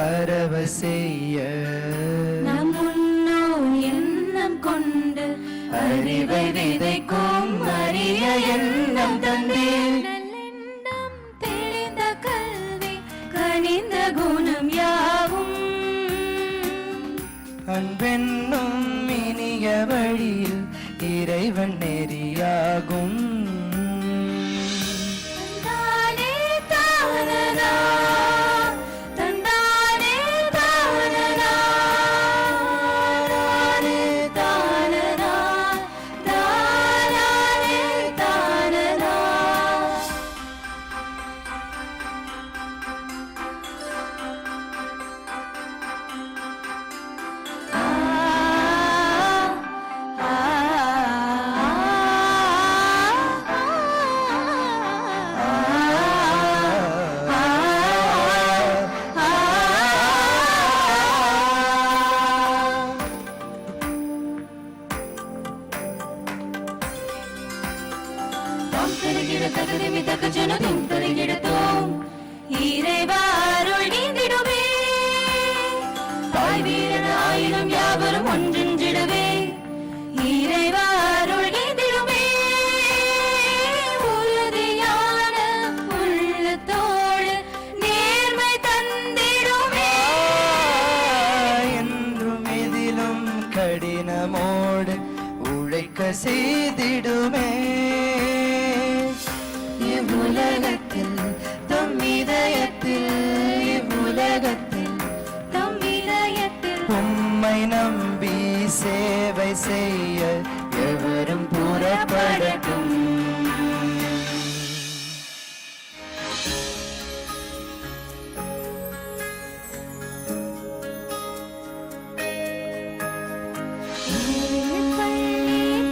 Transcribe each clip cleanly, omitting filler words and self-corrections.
பரவ செய்ய நம் முன்னோர் எண்ணம் கொண்டு அறிவை விதைக்கும் அரிய எண்ணம் தந்தேன். நல்லெண்ணம் தெளிந்த கல்வி கனிந்த குணம் யாவும் அன்பென்னும் இனிய வழியில் இறைவன் நெறியாகும். தானே தானதா தந்தானே தானதா தானே தானதா தானே தானதா தாம் தருகிற தகுதி மிதக்க ஜனதும் தருகிடத்தோம் இறைவா அருள் நீந்திடுமே தாய் வீரன் ஆயிரம் யாவரும் ஒன்றின்றிடவே இறைவா அருள் நீந்திடுமே உறுதியான உள்ளத்தோடு நேர்மை தந்திடுமே என்றும் எதிலும் கடினமோடு உழைக்க செய்திடுமே. இவ்வுலகத்தில் தம் இதயத்தில் இவ்வுலகத்தில் தம் இதயத்தில் உம்மை நம்பி சேவை செய்ய எவரும் புறப்படட்டும்.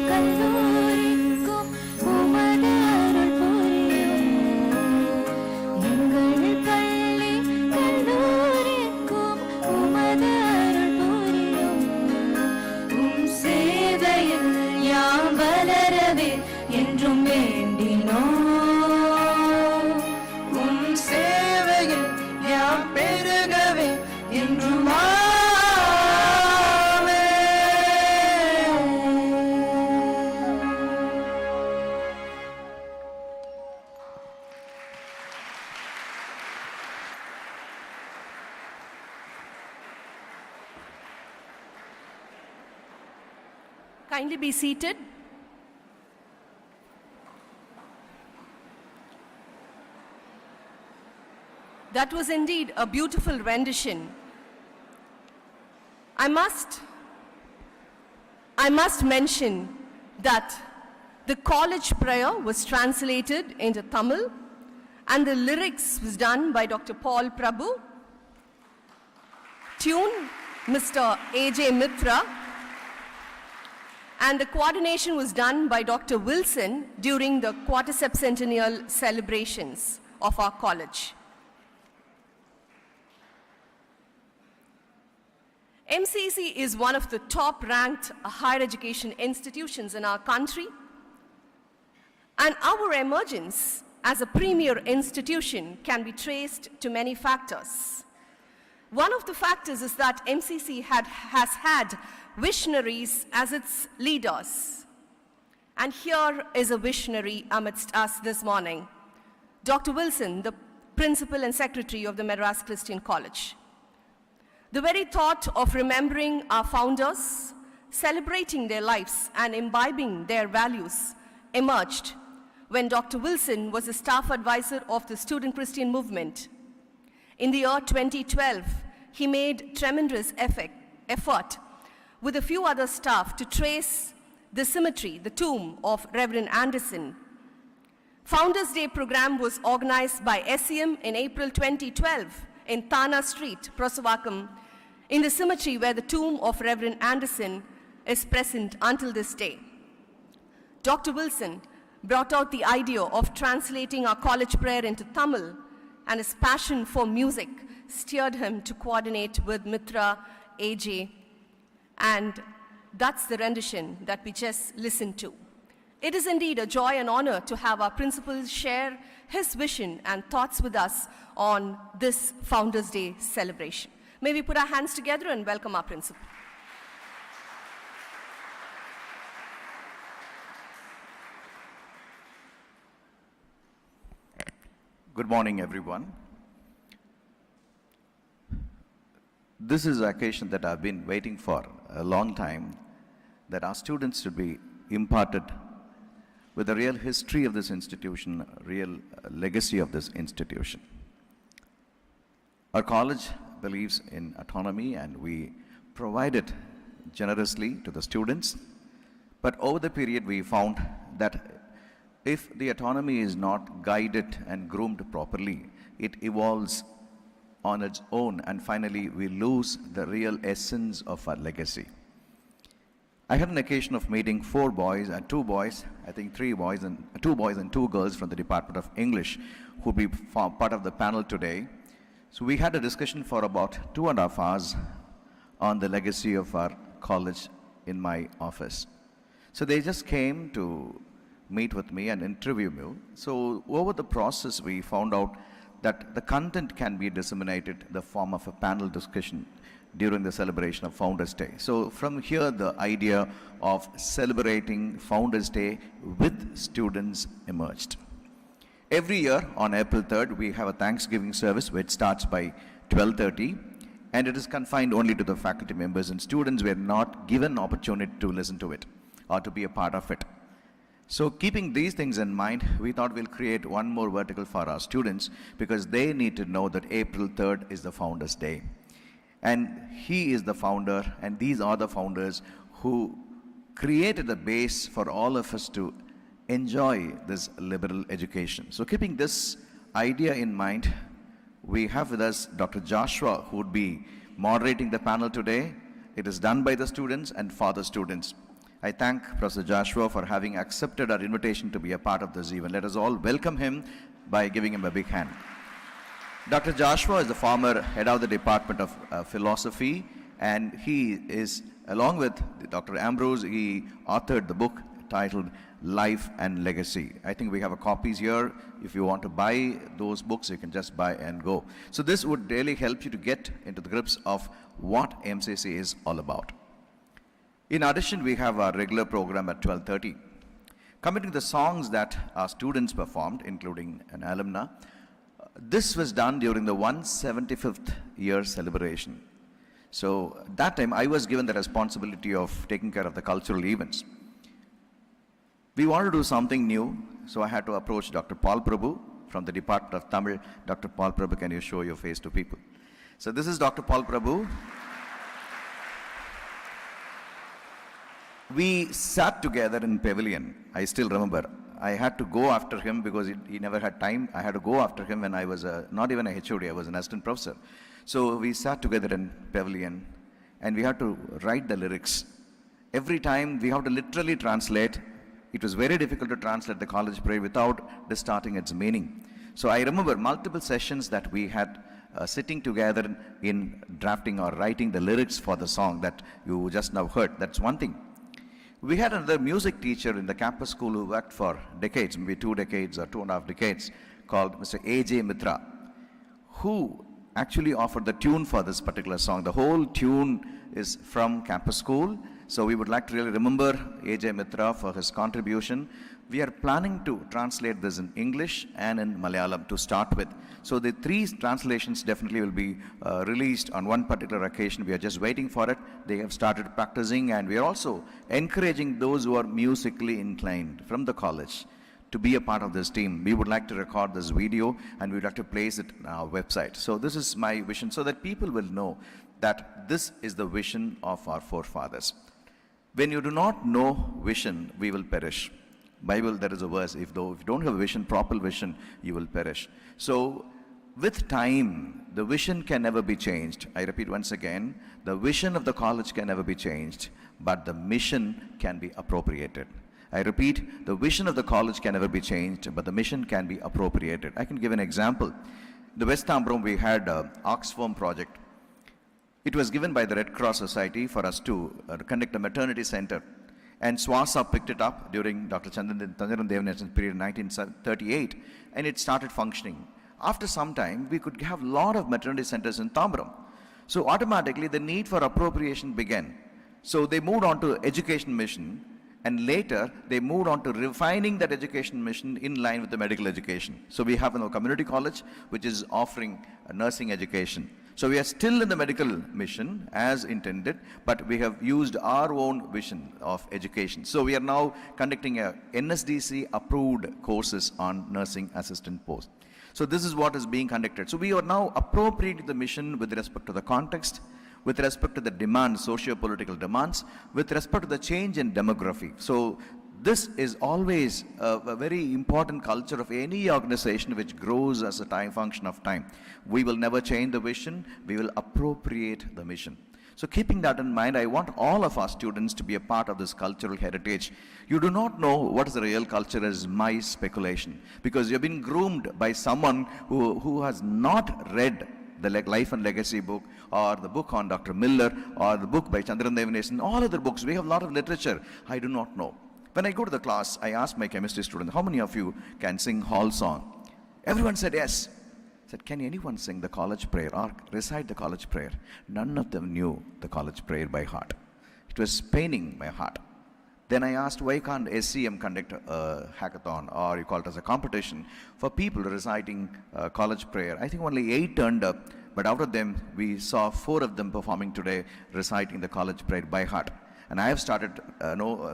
கல்லூரிக்கும் உமது அருள் புரியும் எங்கள் பள்ளி கல்லூரிக்கும் உமது அருள் புரியும் உம் சேவையில் யாம் வளரவே என்றும் வேண்டினோம் உம் சேவையில் யாம் பெருகவே என்றும் Kindly be seated. That was indeed a beautiful rendition. I must mention that the college prayer was translated into Tamil and the lyrics was done by Dr. Paul Prabhu. Tune, Mr. A.J. Mitra. And the coordination was done by Dr. Wilson during the quarter-septennial celebrations of our college. MCC is one of the top-ranked higher education institutions in our country, and our emergence as a premier institution can be traced to many factors. One of the factors is that MCC has had visionaries as its leaders. And here is a visionary amidst us this morning, Dr. Wilson, the Principal and Secretary of the Madras Christian College. The very thought of remembering our founders, celebrating their lives and imbibing their values emerged when Dr. Wilson was a staff advisor of the Student Christian Movement. In the year 2012, he made tremendous effort with a few other staff to trace the cemetery, the tomb of Reverend Anderson. Founders Day program was organized by SEM in April 2012 in Thana Street, Prosavakam, in the cemetery where the tomb of Reverend Anderson is present until this day. Dr. Wilson brought out the idea of translating our college prayer into Tamil, and his passion for music steered him to coordinate with Mitra, AJ, and that's the rendition that we just listened to. It is indeed a joy and honor to have our principal share his vision and thoughts with us on this Founders Day celebration. May we put our hands together and welcome our principal. Good morning, everyone. This is an occasion that I've been waiting for a long time, that our students should be imparted with the real history of this institution, real legacy of this institution. Our college believes in autonomy and we provide it generously to the students. But over the period, we found that if the autonomy is not guided and groomed properly, it evolves on its own, and finally we lose the real essence of our legacy. I had an occasion of meeting 4 boys and 2 boys, I think 3 boys and 2 boys and 2 girls from the Department of English who will be part of the panel today. So we had a discussion for about 2.5 hours on the legacy of our college in my office. So they just came to meet with me and interview me. So over the process, we found out that the content can be disseminated in the form of a panel discussion during the celebration of Founders Day. So from here, the idea of celebrating Founders Day with students emerged. Every year on April 3rd, we have a Thanksgiving service which starts by 12:30, and it is confined only to the faculty members, and students were not given opportunity to listen to it or to be a part of it. So keeping these things in mind, we thought we'll create one more vertical for our students, because they need to know that April 3rd is the Founders Day. And he is the founder, and these are the founders who created the base for all of us to enjoy this liberal education. So keeping this idea in mind, we have with us Dr. Joshua, who would be moderating the panel today. It is done by the students and for the students. I thank Professor Joshua for having accepted our invitation to be a part of this event. Let us all welcome him by giving him a big hand. Dr. Joshua is the former head of the Department of Philosophy, and he is, along with Dr. Ambrose, he authored the book titled Life and Legacy. I think we have copies here. If you want to buy those books, you can just buy and go. So this would really help you to get into the grips of what MCC is all about. In addition, we have our regular program at 12:30. Coming to the songs that our students performed, including an alumna, this was done during the 175th year celebration. So that time, I was given the responsibility of taking care of the cultural events. We wanted to do something new, so I had to approach Dr. Paul Prabhu from the Department of Tamil. Dr. Paul Prabhu, can you show your face to people? So this is Dr. Paul Prabhu. We sat together in Pavilion. I still remember. I had to go after him because he never had time. I had to go after him when I was not even a HOD, I was an assistant professor. So we sat together in Pavilion and we had to write the lyrics. Every time we have to literally translate. It was very difficult to translate the college prayer without distorting its meaning. So I remember multiple sessions that we had sitting together in drafting or writing the lyrics for the song that you just now heard. That's one thing. We had another music teacher in the campus school who worked for decades, maybe 2 decades or 2.5 decades, called Mr. A.J. Mitra, who actually offered the tune for this particular song. The whole tune is from campus school. So we would like to really remember A.J. Mitra for his contribution. We are planning to translate this in English and in Malayalam to start with. So the 3 translations definitely will be released on one particular occasion. We are just waiting for it. They have started practicing, and we are also encouraging those who are musically inclined from the college to be a part of this team. We would like to record this video and we would like to place it on our website. So this is my vision, so that people will know that this is the vision of our forefathers. When you do not know vision, we will perish. Bible, there is a verse, if you don't have a vision, proper vision, you will perish. So with time, the vision can never be changed. I repeat once again, the vision of the college can never be changed, but the mission can be appropriated. I repeat, the vision of the college can never be changed, but the mission can be appropriated. I can give an example. In the West Tambram, we had an Oxfam project. It was given by the Red Cross Society for us to conduct a maternity center. And Swasa picked it up during Dr. Chandran Devanathan's period in 1938, and it started functioning. After some time, we could have a lot of maternity centers in Tambram. So automatically the need for appropriation began. So they moved on to education mission, and later they moved on to refining that education mission in line with the medical education. So we have a community college which is offering nursing education. So we are still in the medical mission as intended, but we have used our own vision of education. So we are now conducting a NSDC approved courses on nursing assistant post. So this is what is being conducted. So we are now appropriating the mission with respect to the context, with respect to the demands, socio-political demands, with respect to the change in demography. So this is always a very important culture of any organization which grows as a time function of time. We will never change the vision, we will appropriate the mission. So keeping that in mind, I want all of our students to be a part of this cultural heritage. You do not know what is the real culture is my speculation, because you've been groomed by someone who has not read the Life and Legacy book, or the book on Dr. Miller, or the book by Chandran Devanesan, all other books. We have a lot of literature. I do not know. When I go to the class, I ask my chemistry student, how many of you can sing Hall song? Everyone said yes. I said, can anyone sing the college prayer or recite the college prayer? None of them knew the college prayer by heart. It was paining my heart. Then I asked, why can't SCM conduct a hackathon, or you call it as a competition, for people reciting college prayer? I think only 8 turned up, but out of them, we saw 4 of them performing today, reciting the college prayer by heart. And I have started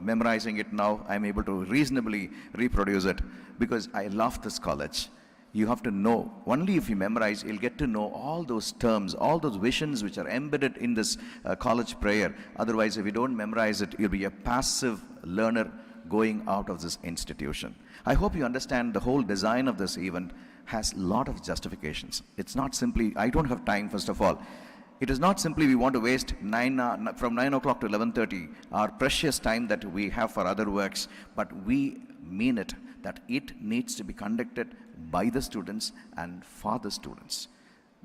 memorizing it now. I'm able to reasonably reproduce it, because I love this college. You have to know, only if you memorize, you'll get to know all those terms, all those visions which are embedded in this college prayer. Otherwise, if you don't memorize it, you'll be a passive learner going out of this institution. I hope you understand the whole design of this event has a lot of justifications. It's not simply, I don't have time, first of all. It is not simply we want to waste from 9 o'clock to 11:30, our precious time that we have for other works, but we mean it, that it needs to be conducted by the students and for the students.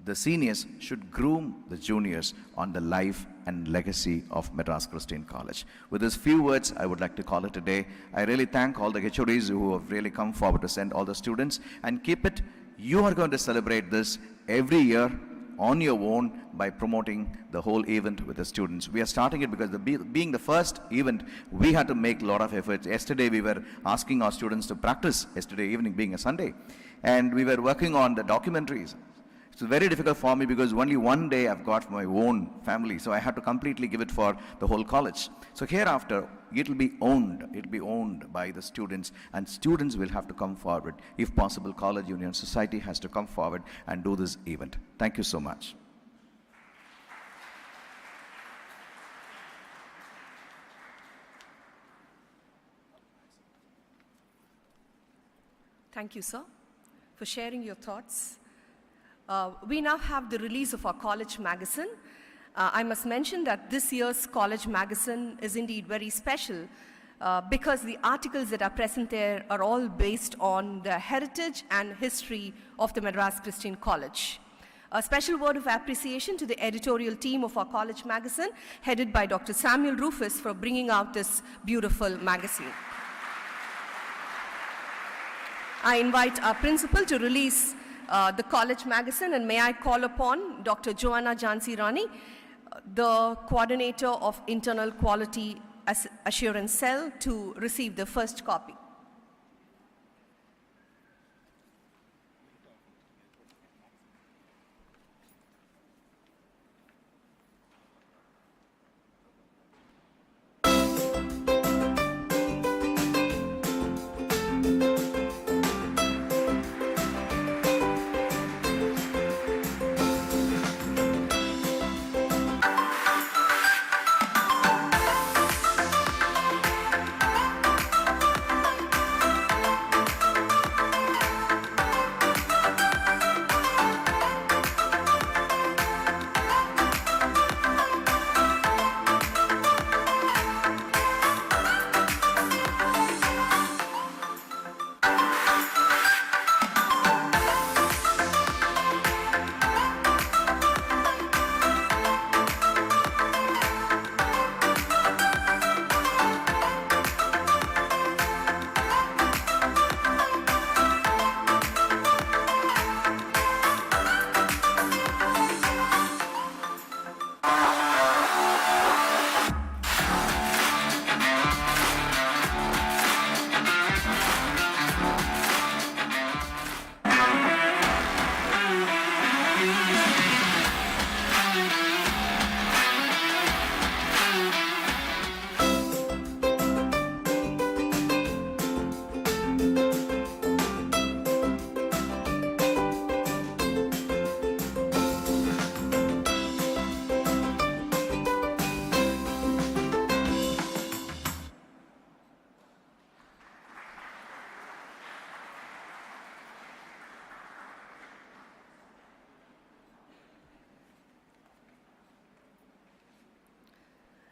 The seniors should groom the juniors on the life and legacy of Madras Christian College. With these few words, I would like to call it a day. I really thank all the HODs who have really come forward to send all the students, and keep it. You are going to celebrate this every year on your own by promoting the whole event with the students. We are starting it because being the first event, we had to make a lot of efforts. Yesterday we were asking our students to practice, yesterday evening being a Sunday, and we were working on the documentaries. It's very difficult for me because only one day I've got for my own family, so I had to completely give it for the whole college. So hereafter, it'll be owned by the students, and students will have to come forward. If possible, college union society has to come forward and do this event. Thank you so much. Thank you, sir, for sharing your thoughts. We now have the release of our college magazine. I must mention that this year's college magazine is indeed very special because the articles that are present there are all based on the heritage and history of the Madras Christian College. A special word of appreciation to the editorial team of our college magazine, headed by Dr. Samuel Rufus, for bringing out this beautiful magazine. I invite our principal to release the college magazine, and may I call upon Dr. Joanna Jansi Rani, the coordinator of Internal Quality Assurance Cell, to receive the first copy.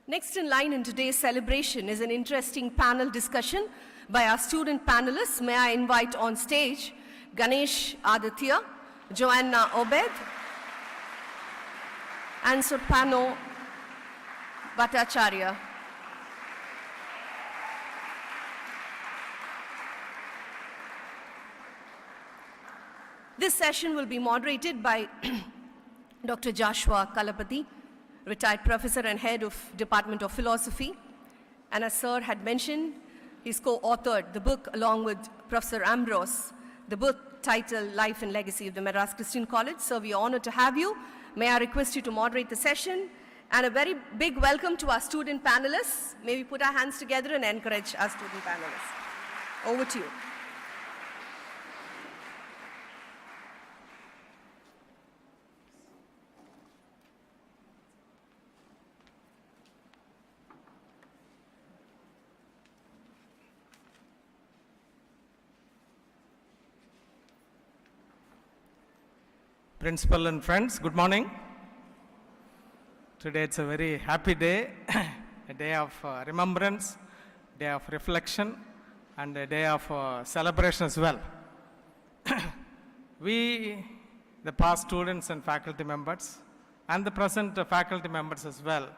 Next in line in today's celebration is an interesting panel discussion by our student panelists. May I invite on stage Ganesh Aditya, Joanna Obed, and Surpano Bhattacharya. This session will be moderated by Dr. Joshua Kalapati, retired professor and head of Department of Philosophy. And as Sir had mentioned, he's co-authored the book along with Professor Ambrose, the book titled Life and Legacy of the Madras Christian College. Sir, we are honored to have you. May I request you to moderate the session? And a very big welcome to our student panelists. May we put our hands together and encourage our student panelists. Over to you. Principal and friends, good morning. Today it's a very happy day, a day of remembrance, day of reflection, and a day of celebration as well. We, the past students and faculty members, and the present faculty members as well,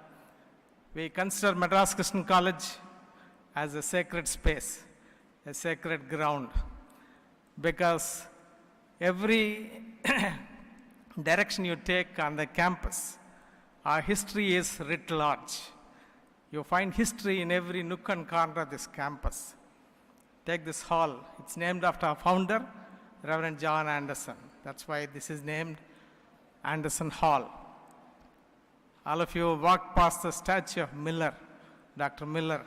we consider Madras Christian College as a sacred space, a sacred ground, because every direction you take on the campus, our history is writ large. You find history in every nook and corner of this campus. Take this hall. It's named after our founder, Reverend John Anderson. That's why this is named Anderson Hall. All of you walked past the statue of Miller, Dr. Miller.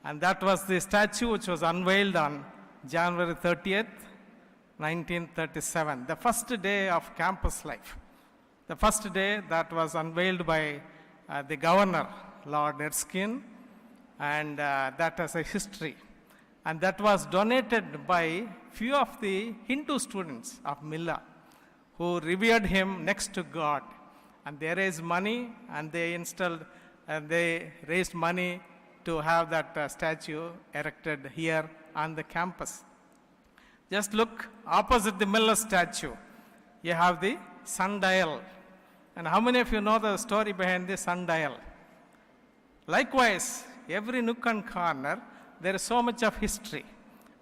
And that was the statue which was unveiled on January 30th, 1937, the first day of campus life. The first day that was unveiled by the governor, Lord Erskine, and that has a history. And that was donated by few of the Hindu students of Miller who revered him next to God. And they raised money and they raised money to have that statue erected here on the campus. Just look opposite the Miller statue. You have the sundial. And how many of you know the story behind the sundial? Likewise, every nook and corner, there is so much of history.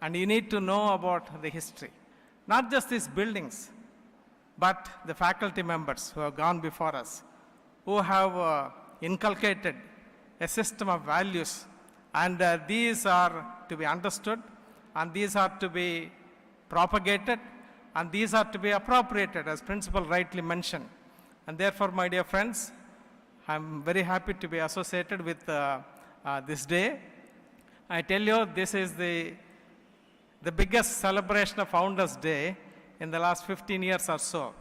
And you need to know about the history. Not just these buildings, but the faculty members who have gone before us, who have inculcated a system of values. And these are to be understood, and these are to be propagated, and these are to be appropriated, as Principal rightly mentioned. And therefore, my dear friends, I'm very happy to be associated with this day. I tell you, this is the biggest celebration of Founders Day in the last 15 years or so.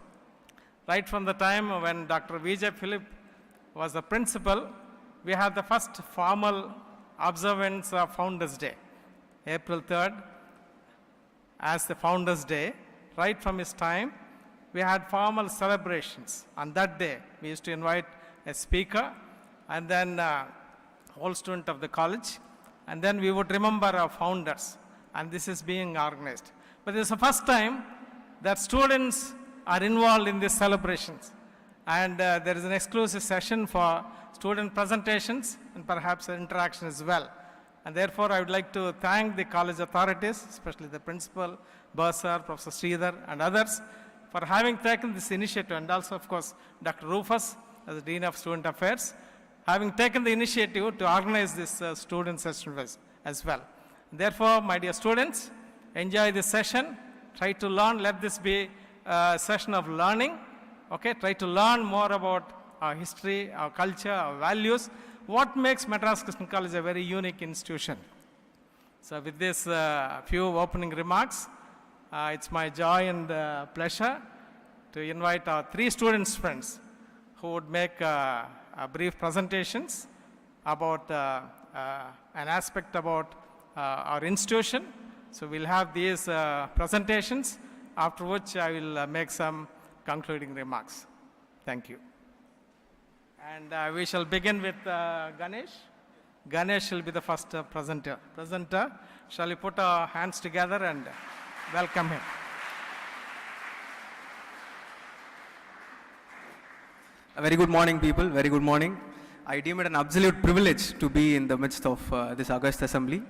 Right from the time when Dr. Vijay Philip was the principal, we had the first formal observance of Founders Day, April 3rd, as the Founders Day. Right from his time, we had formal celebrations. On that day, we used to invite a speaker and then whole student of the college, and then we would remember our founders, and this is being organized. But this is the first time that students are involved in these celebrations, and there is an exclusive session for student presentations and perhaps interaction as well. And therefore, I would like to thank the college authorities, especially the principal, Bursar, Professor Sridhar, and others, for having taken this initiative, and also, of course, Dr. Rufus, as the Dean of Student Affairs, having taken the initiative to organize this student session as well. And therefore, my dear students, enjoy this session. Try to learn. Let this be a session of learning. Okay? Try to learn more about our history, our culture, our values. What makes Madras Christian College a very unique institution? So with this few opening remarks, it's my joy and pleasure to invite our 3 students friends who would make brief presentations about an aspect about our institution. So we'll have these presentations, after which I will make some concluding remarks. Thank you. And we shall begin with Ganesh. Ganesh will be the first presenter. Shall we put our hands together and welcome him? A very good morning, people. Very good morning. I deem it an absolute privilege to be in the midst of this August Assembly.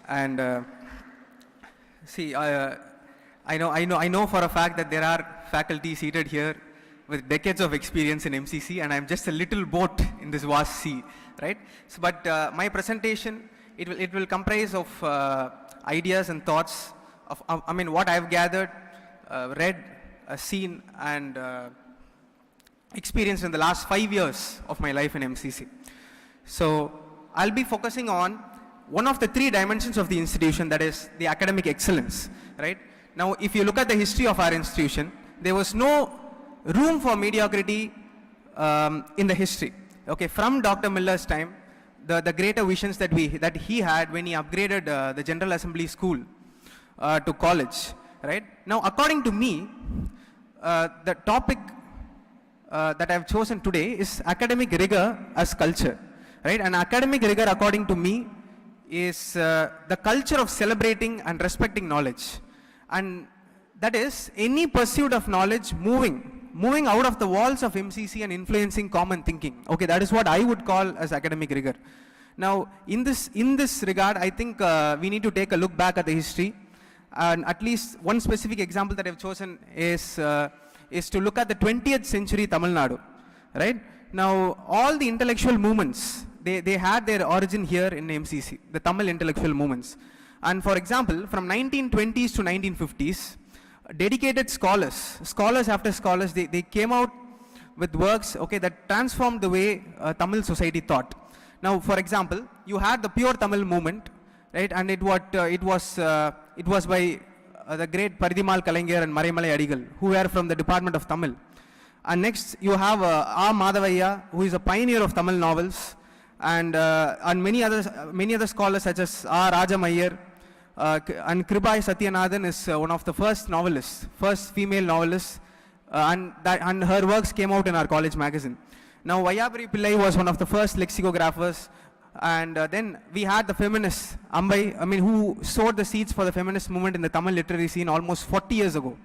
And see, I know for a fact that there are faculty seated here with decades of experience in MCC, and I'm just a little boat in this vast sea, right? So, but my presentation, it will comprise of ideas and thoughts of, I mean, what I've gathered, read, seen, and experienced in the last 5 years of my life in MCC. So I'll be focusing on one of the 3 dimensions of the institution, that is the academic excellence, right? Now, if you look at the history of our institution, there was no room for mediocrity in the history. Okay, from Dr. Miller's time, the greater visions that he had when he upgraded the General Assembly School to college, right? Now, according to me, the topic that I've chosen today is academic rigor as culture, right? And academic rigor, according to me, is the culture of celebrating and respecting knowledge. And that is any pursuit of knowledge moving out of the walls of MCC and influencing common thinking. Okay, that is what I would call as academic rigor. Now, in this regard, I think we need to take a look back at the history. And at least one specific example that I've chosen is to look at the 20th century Tamil Nadu, right? Now, all the intellectual movements, they had their origin here in MCC, the Tamil intellectual movements. And for example, from 1920s to 1950s, dedicated scholars after scholars, they came out with works, okay, that transformed the way Tamil society thought. Now, for example, you had the pure Tamil movement, right? And it was by the great Paridhimal Kalaignar and Maraimalai Adigal, who were from the Department of Tamil. And next, you have R. Madhavaiah, who is a pioneer of Tamil novels, and many other scholars such as R. Rajamayar, and Kribai Satyanathan is one of the first novelists, first female novelists, and her works came out in our college magazine. Now, Vayabari Pillai was one of the first lexicographers, and then we had the feminists, Ambai, who sowed the seeds for the feminist movement in the Tamil literary scene almost 40 years ago,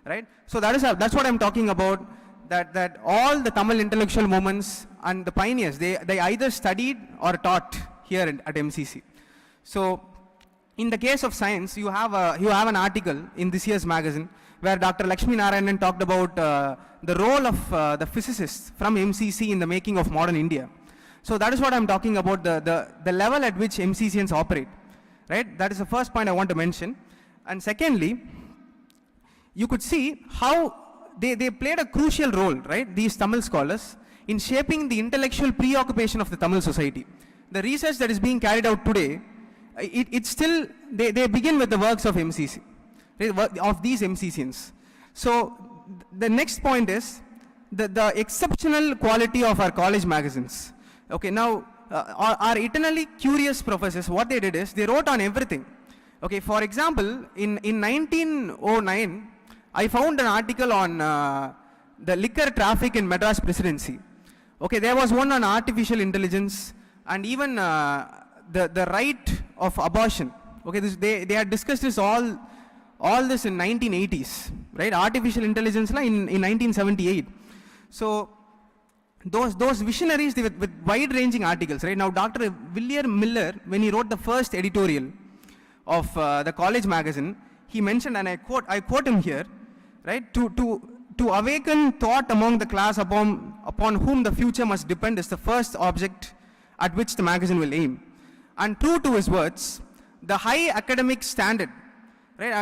right? So that's what I'm talking about, that all the Tamil intellectual movements and the pioneers, they either studied or taught here at MCC. So, in the case of science, you have an article in this year's magazine where Dr. Lakshmi Narayanan talked about the role of the physicists from MCC in the making of modern India. So that is what I'm talking about, the level at which MCCians operate, right? That is the first point I want to mention. And secondly, you could see how they played a crucial role, right, these Tamil scholars, in shaping the intellectual preoccupation of the Tamil society. The research that is being carried out today, it's still, they begin with the works of MCC, of these MCCians. So the next point is the exceptional quality of our college magazines. Okay, now our eternally curious professors, what they did is they wrote on everything. Okay, for example, in 1909, I found an article on the liquor traffic in Madras Presidency. Okay, there was one on artificial intelligence and even the right of abortion. Okay, they had discussed this all this in 1980s, right? Artificial intelligence in 1978. So those visionaries, with wide-ranging articles, right? Now, Dr. William Miller, when he wrote the first editorial of the college magazine, he mentioned, and I quote him here, right? To awaken thought among the class upon whom the future must depend is the first object at which the magazine will aim. And true to his words, the high academic standard, right,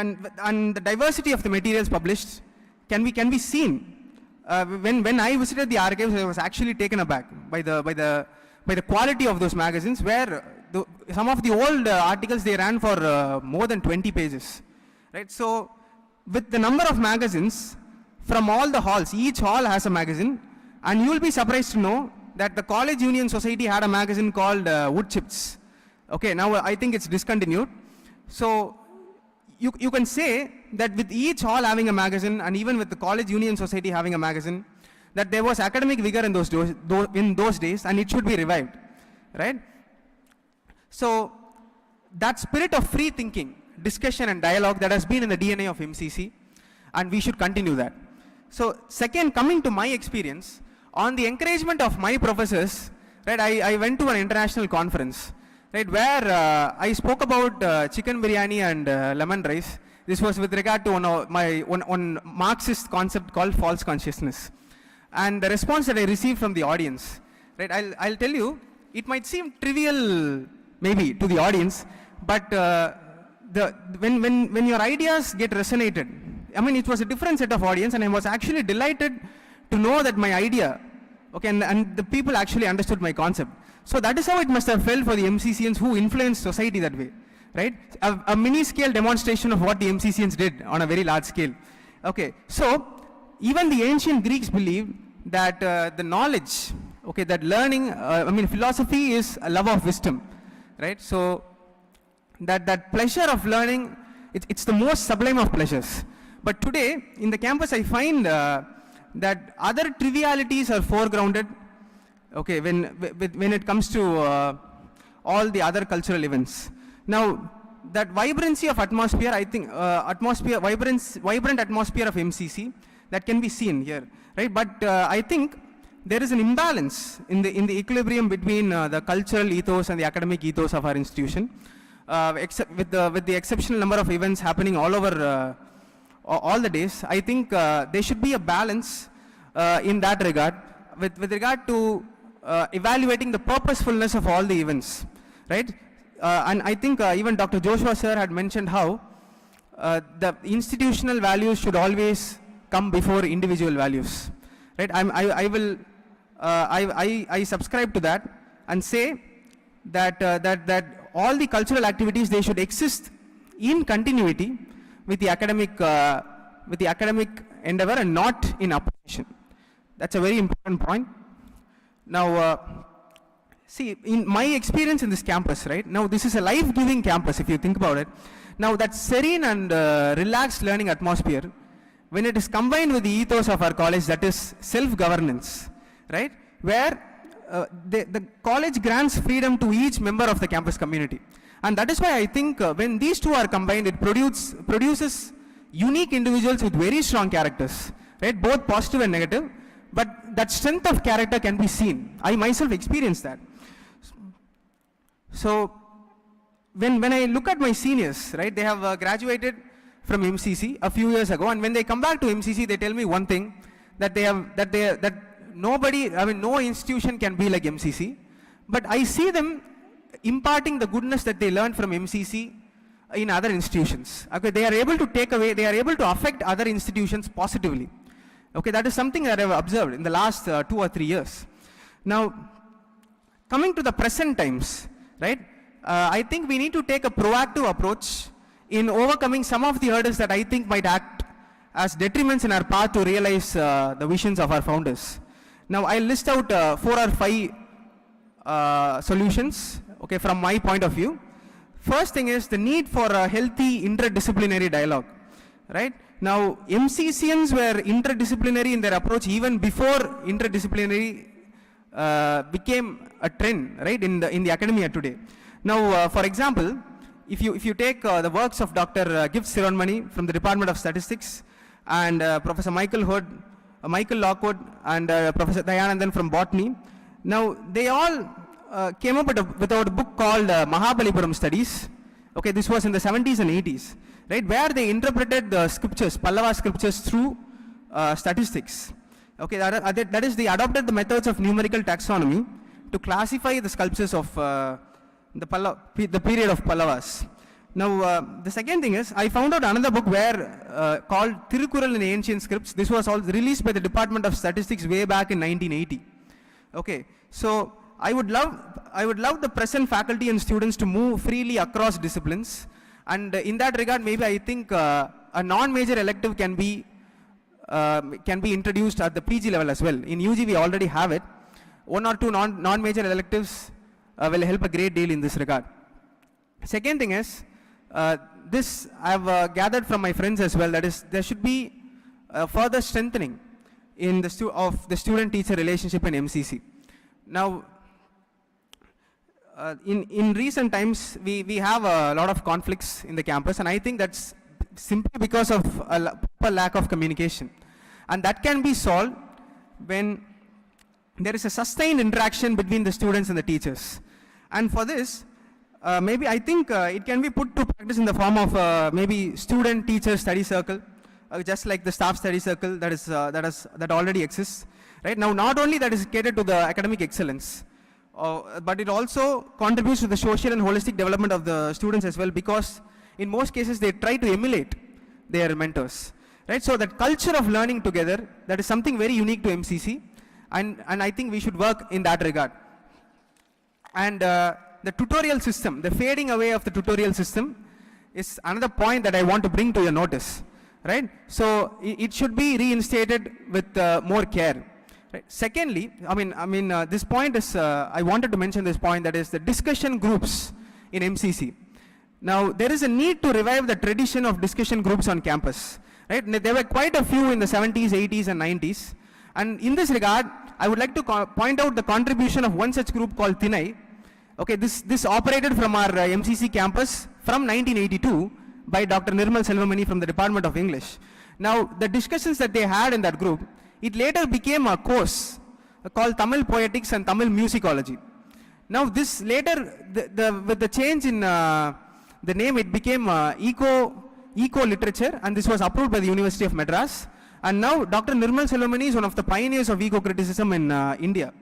and the diversity of the materials published can be seen. When I visited the archives, I was actually taken aback by the quality of those magazines, where some of the old articles they ran for more than 20 pages, right? So, with the number of magazines from all the halls, each hall has a magazine, and you will be surprised to know that the College Union Society had a magazine called Wood Chips. Okay, now I think it's discontinued. So you can say that with each hall having a magazine, and even with the College Union Society having a magazine, that there was academic vigor in those days, and it should be revived, right? So that spirit of free thinking, discussion and dialogue that has been in the DNA of MCC, and we should continue that. So second, coming to my experience, on the encouragement of my professors, right, I went to an international conference, right, where I spoke about chicken biryani and lemon rice. This was with regard to one Marxist concept called false consciousness. And the response that I received from the audience, right, I'll tell you, it might seem trivial maybe to the audience, but when your ideas get resonated, I mean, it was a different set of audience, and I was actually delighted to know that my idea, okay, and the people actually understood my concept. So that is how it must have felt for the MCCians who influenced society that way, right? A mini scale demonstration of what the MCCians did on a very large scale. Okay, so even the ancient Greeks believed that the knowledge, okay, that learning, philosophy is a love of wisdom, right? So that pleasure of learning, it's the most sublime of pleasures. But today, in the campus, I find that other trivialities are foregrounded, okay, when it comes to all the other cultural events. Now, that vibrancy of atmosphere, I think, vibrant atmosphere of MCC, that can be seen here, right? But I think there is an imbalance in the equilibrium between the cultural ethos and the academic ethos of our institution, except with the exceptional number of events happening all over all the days. I think there should be a balance in that regard, with regard to evaluating the purposefulness of all the events, right? And I think even Dr. Joshua sir had mentioned how the institutional values should always come before individual values, right? I subscribe to that and say that all the cultural activities, they should exist in continuity with the academic endeavor and not in opposition. That's a very important point. Now, see, in my experience in this campus, right, now this is a life-giving campus if you think about it. Now that serene and relaxed learning atmosphere, when it is combined with the ethos of our college, that is self-governance, right, where the college grants freedom to each member of the campus community. And that is why I think when these two are combined, it produces unique individuals with very strong characters, right, both positive and negative, but that strength of character can be seen. I myself experienced that. So when I look at my seniors, right, they have graduated from MCC a few years ago, and when they come back to MCC, they tell me one thing, that no institution can be like MCC, but I see them imparting the goodness that they learned from MCC in other institutions. Okay, they are able to they are able to affect other institutions positively. Okay, that is something that I have observed in the last 2 or 3 years. Now, coming to the present times, right, I think we need to take a proactive approach in overcoming some of the hurdles that I think might act as detriments in our path to realize the visions of our founders. Now, I'll list out 4 or 5 solutions, okay, from my point of view. First thing is the need for a healthy interdisciplinary dialogue, right? Now, MCCians were interdisciplinary in their approach even before interdisciplinary became a trend, right, in the academia today. Now, for example, if you take the works of Dr. Gift Sironmani from the Department of Statistics, and Professor Michael Lockwood, and Professor Dayanandan from Botany, now they all came up with a book called Mahabalipuram Studies. Okay, this was in the 70s and 80s, right, where they interpreted the scriptures, Pallava scriptures, through statistics. Okay, that is, they adopted the methods of numerical taxonomy to classify the sculptures of the period of Pallavas. Now, the second thing is, I found out another book where called Tirukural in Ancient Scripts. This was all released by the Department of Statistics way back in 1980. Okay, so I would love the present faculty and students to move freely across disciplines, and in that regard, maybe I think a non-major elective can be introduced at the PG level as well. In UG, we already have it. 1 or 2 non-major electives will help a great deal in this regard. Second thing is, this I have gathered from my friends as well, that is, there should be further strengthening in of the student-teacher relationship in MCC. Now, in recent times, we have a lot of conflicts in the campus, and I think that's simply because of a lack of communication. And that can be solved when there is a sustained interaction between the students and the teachers. And for this, maybe I think it can be put to practice in the form of maybe student-teacher study circle, just like the staff study circle that already exists. Right now, not only that is catered to the academic excellence, but it also contributes to the social and holistic development of the students as well, because in most cases they try to emulate their mentors. Right, so that culture of learning together, that is something very unique to MCC, and I think we should work in that regard. And the tutorial system, the fading away of the tutorial system is another point that I want to bring to your notice. Right, so it should be reinstated with more care. Right. Secondly, this point is, I wanted to mention this point, that is the discussion groups in MCC. Now, there is a need to revive the tradition of discussion groups on campus. Right? There were quite a few in the 70s, 80s, and 90s. And in this regard, I would like to point out the contribution of one such group called Thinai. Okay, this operated from our MCC campus from 1982 by Dr. Nirmal Selvamani from the Department of English. Now, the discussions that they had in that group, it later became a course called Tamil Poetics and Tamil Musicology. Now, this later, with the change in the name, it became Eco Literature, and this was approved by the University of Madras. And now Dr. Nirmal Selvamani is one of the pioneers of eco-criticism in India.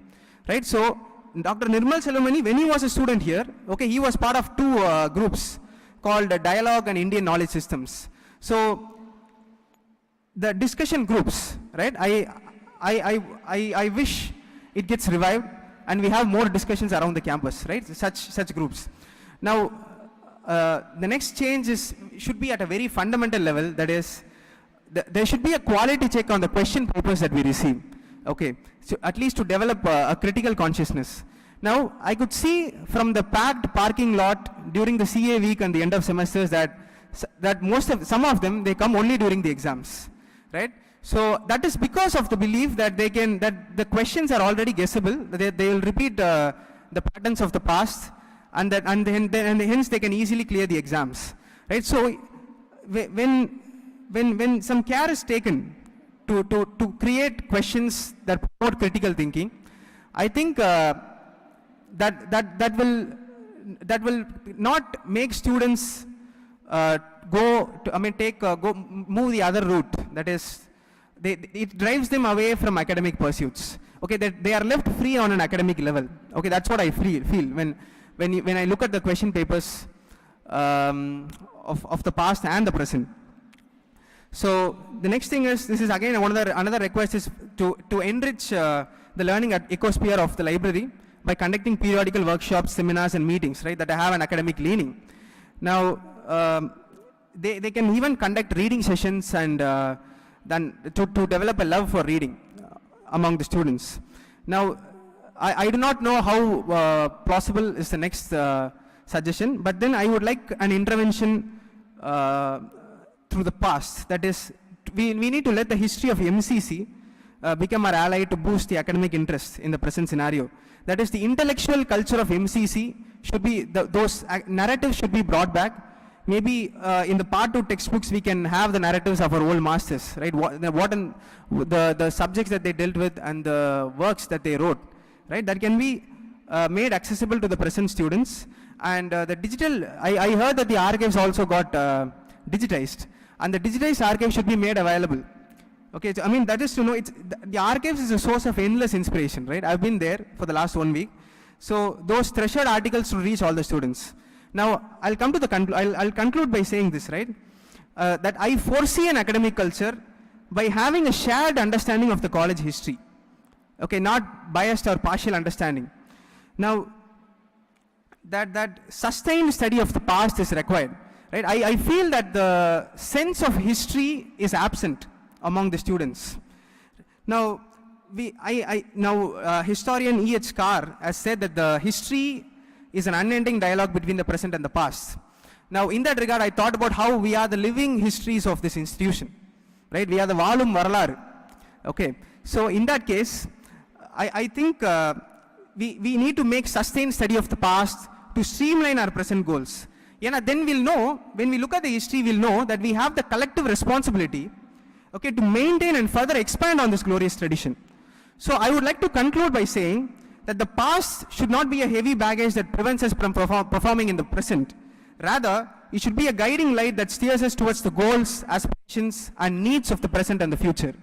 Right? So Dr. Nirmal Selvamani, when he was a student here, okay, he was part of two groups called Dialogue and Indian Knowledge Systems. So the discussion groups, right? I wish it gets revived and we have more discussions around the campus, right? Such groups. Now, the next change should be at a very fundamental level. That is, there should be a quality check on the question papers that we receive. Okay, so at least to develop a critical consciousness. Now, I could see from the packed parking lot during the CA week and the end of semesters that some of them, they come only during the exams, right? So that is because of the belief that that the questions are already guessable. They will repeat the patterns of the past, and hence they can easily clear the exams, right? So when some care is taken to create questions that promote critical thinking, I think that will not make students move the other route. That is, it drives them away from academic pursuits. Okay, that they are left free on an academic level. Okay, that's what I feel when I look at the question papers of the past and the present. So the next thing is, this is again another request is to enrich the learning at ecosphere of the library by conducting periodical workshops, seminars, and meetings, right, that have an academic leaning. Now, they can even conduct reading sessions and then to develop a love for reading among the students. Now, I do not know how plausible is the next suggestion, but then I would like an intervention through the past. That is, we need to let the history of MCC become our ally to boost the academic interest in the present scenario. That is, the intellectual culture of MCC should be, those narratives should be brought back. Maybe in the part 2 textbooks we can have the narratives of our old masters, right? The subjects that they dealt with and the works that they wrote, right? That can be made accessible to the present students. And the digital, I heard that the archives also got digitized, and the digitized archive should be made available. Okay, so, I mean, that is to know, the archives is a source of endless inspiration, right? I've been there for the last 1 week. So those treasured articles should reach all the students. Now, I'll conclude by saying this, right? That I foresee an academic culture by having a shared understanding of the college history. Okay, not biased or partial understanding. Now, that sustained study of the past is required, right? I feel that the sense of history is absent among the students. Now, historian E.H. Carr has said that the history is an unending dialogue between the present and the past. Now, in that regard, I thought about how we are the living histories of this institution, right? We are the Valum Varalaru. Okay, So in that case, I think we need to make sustained study of the past to streamline our present goals. Then we'll know, when we look at the history, we'll know that we have the collective responsibility, okay, to maintain and further expand on this glorious tradition. So I would like to conclude by saying that the past should not be a heavy baggage that prevents us from performing in the present. Rather, it should be a guiding light that steers us towards the goals, aspirations, and needs of the present and the future.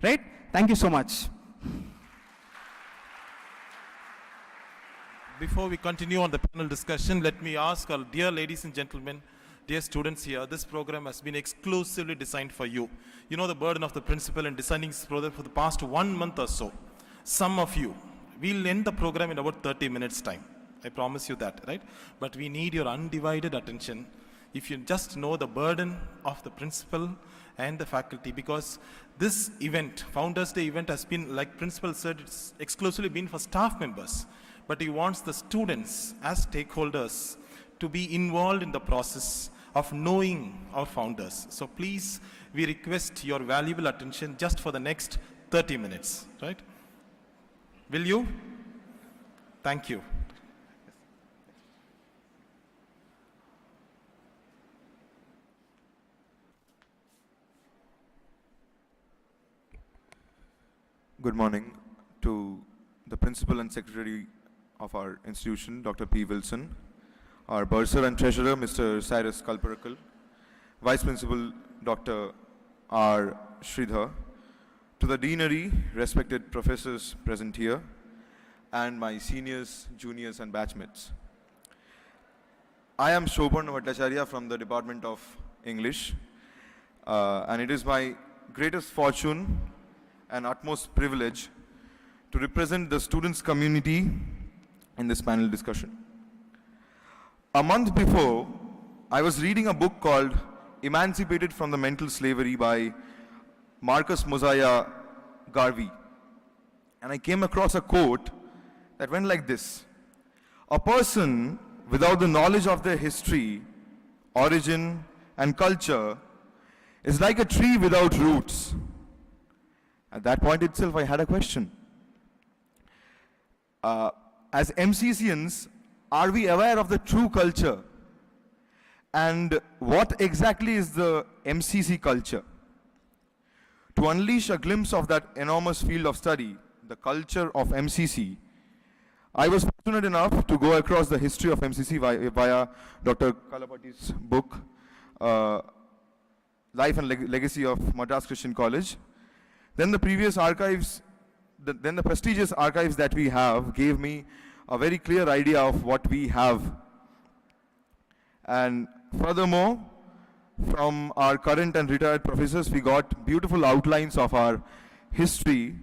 Right? Thank you so much. Before we continue on the panel discussion, let me ask our dear ladies and gentlemen, dear students here, this program has been exclusively designed for you. You know the burden of the principal in designing this program for the past 1 month or so. Some of you, we'll end the program in about 30 minutes time. I promise you that, right? But we need your undivided attention. If you just know the burden of the principal and the faculty, because this event, Founders Day event, has been, like principal said, it's exclusively been for staff members. But he wants the students as stakeholders to be involved in the process of knowing our founders. So please, we request your valuable attention just for the next 30 minutes, right? Will you? Thank you. Good morning to the principal and secretary of our institution, Dr. P. Wilson, our bursar and treasurer, Mr. Cyrus Kalparakal, vice principal, Dr. R. Sridhar, to the deanery, respected professors present here, and my seniors, juniors, and batchmates. I am Shobhan Bhattacharya from the Department of English, and it is my greatest fortune and utmost privilege to represent the students' community in this panel discussion. A month before, I was reading a book called Emancipated from the Mental Slavery by Marcus Mosiah Garvey. And I came across a quote that went like this: "A person without the knowledge of their history, origin, and culture is like a tree without roots." At that point itself, I had a question. As MCCians, are we aware of the true culture? And what exactly is the MCC culture? To unleash a glimpse of that enormous field of study, the culture of MCC, I was fortunate enough to go across the history of MCC via Dr. Kalapati's book, Life and Legacy of Madras Christian College. Then the previous archives, then the prestigious archives that we have gave me a very clear idea of what we have. And furthermore, from our current and retired professors, we got beautiful outlines of our history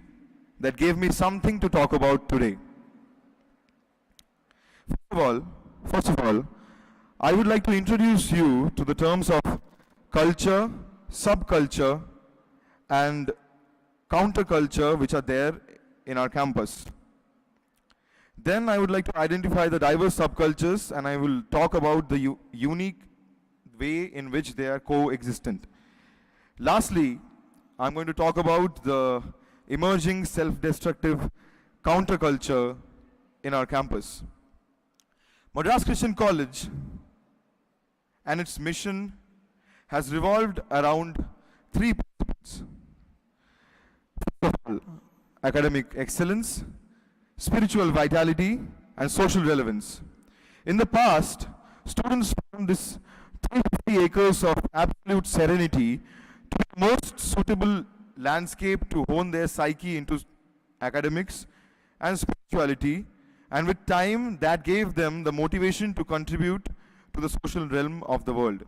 that gave me something to talk about today. First of all, I would like to introduce you to the terms of culture, subculture, and counterculture which are there in our campus. Then I would like to identify the diverse subcultures, and I will talk about the unique way in which they are coexistent. Lastly, I'm going to talk about the emerging self-destructive counterculture in our campus. Madras Christian College and its mission has revolved around three principles. First of all, academic excellence, spiritual vitality, and social relevance. In the past, students found this 350 acres of absolute serenity to be the most suitable landscape to hone their psyche into academics and spirituality, and with time that gave them the motivation to contribute to the social realm of the world.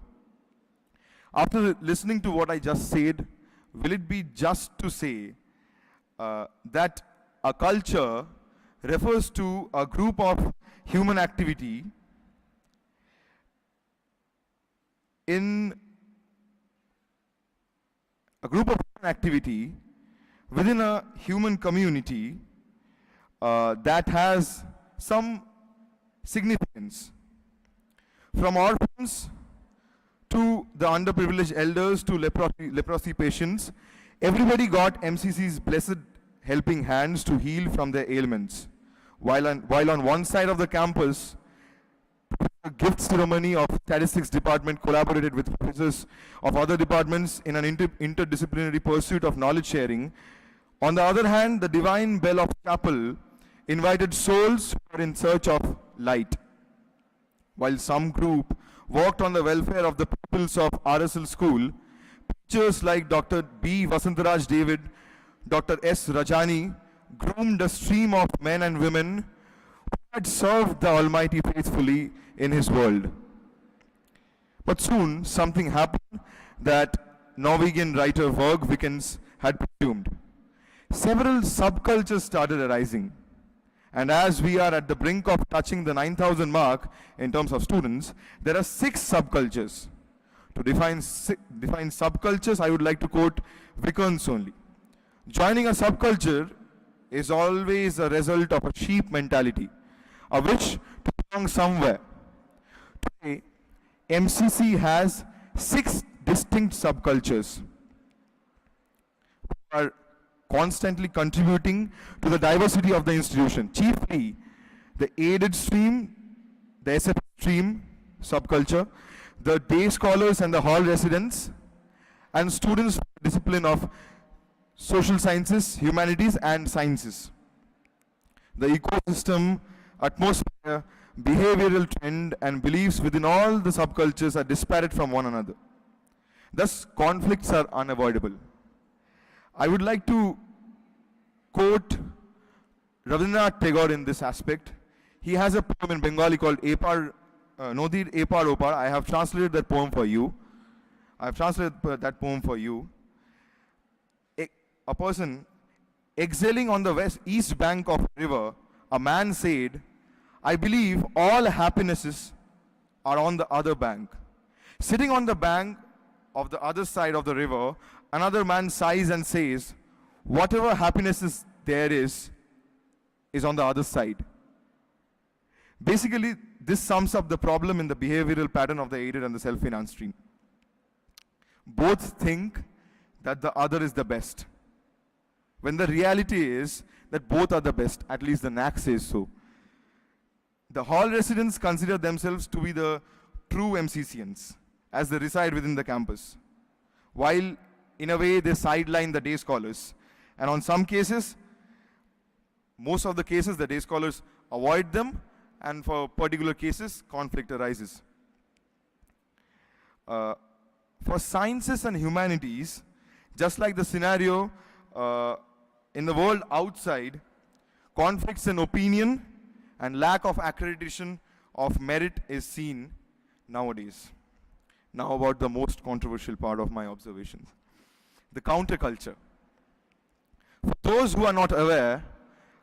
After listening to what I just said, will it be just to say that a culture refers to a group of human activity within a human community that has some significance. From orphans to the underprivileged elders to leprosy patients, everybody got MCC's blessed helping hands to heal from their ailments. While on one side of the campus, a gift ceremony of statistics department collaborated with professors of other departments in an interdisciplinary pursuit of knowledge sharing. On the other hand, the divine bell of chapel invited souls who were in search of light. While some group worked on the welfare of the pupils of RSL school, teachers like Dr. B. Vasantaraj David, Dr. S. Rajani groomed a stream of men and women who had served the Almighty faithfully in His world. But soon something happened that Norwegian writer Varg Vikernes had presumed. Several subcultures started arising. And as we are at the brink of touching the 9,000 mark in terms of students, there are 6 subcultures. To define subcultures, I would like to quote Vikernes only. Joining a subculture is always a result of a sheep mentality, a wish to belong somewhere. Today, MCC has 6 distinct subcultures who are constantly contributing to the diversity of the institution. Chiefly, the aided stream, the SF stream subculture, the day scholars and the hall residents, and students from the discipline of social sciences, humanities, and sciences. The ecosystem, atmosphere, behavioral trend, and beliefs within all the subcultures are disparate from one another. Thus, conflicts are unavoidable. I would like to quote Rabindranath Tagore in this aspect. He has a poem in Bengali called Nodir Epar Opar. I have translated that poem for you. A person exhaling on the east bank of a river, a man said, "I believe all happinesses are on the other bank." Sitting on the bank of the other side of the river, another man sighs and says, "Whatever happinesses there is on the other side." Basically, this sums up the problem in the behavioral pattern of the aided and the self-finance stream. Both think that the other is the best, when the reality is that both are the best, at least the NAC says so. The hall residents consider themselves to be the true MCCians, as they reside within the campus, while in a way they sideline the day scholars. And on some cases, most of the cases, the day scholars avoid them, and for particular cases, conflict arises. For sciences and humanities, just like the scenario in the world outside, conflicts in opinion and lack of accreditation of merit is seen nowadays. Now about the most controversial part of my observations, the counterculture. For those who are not aware,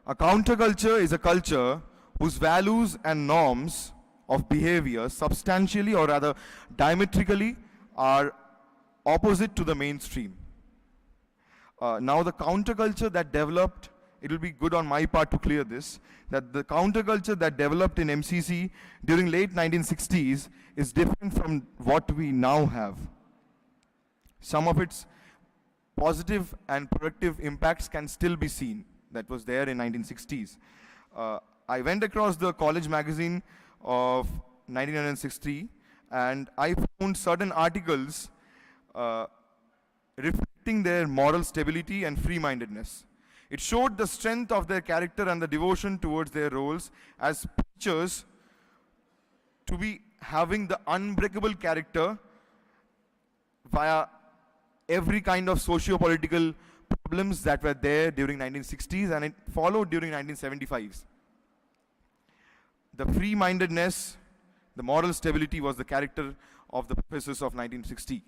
a counterculture is a culture whose values and norms of behavior substantially or rather diametrically are opposite to the mainstream. Now the counterculture that developed, it will be good on my part to clear this, that the counterculture that developed in MCC during late 1960s is different from what we now have. Some of its positive and productive impacts can still be seen that was there in 1960s. I went across the college magazine of 1963 and I found certain articles reflecting their moral stability and free-mindedness. It showed the strength of their character and the devotion towards their roles as preachers to be having the unbreakable character via every kind of socio-political problems that were there during 1960s and it followed during 1975s. The free-mindedness, the moral stability was the character of the professors of 1960.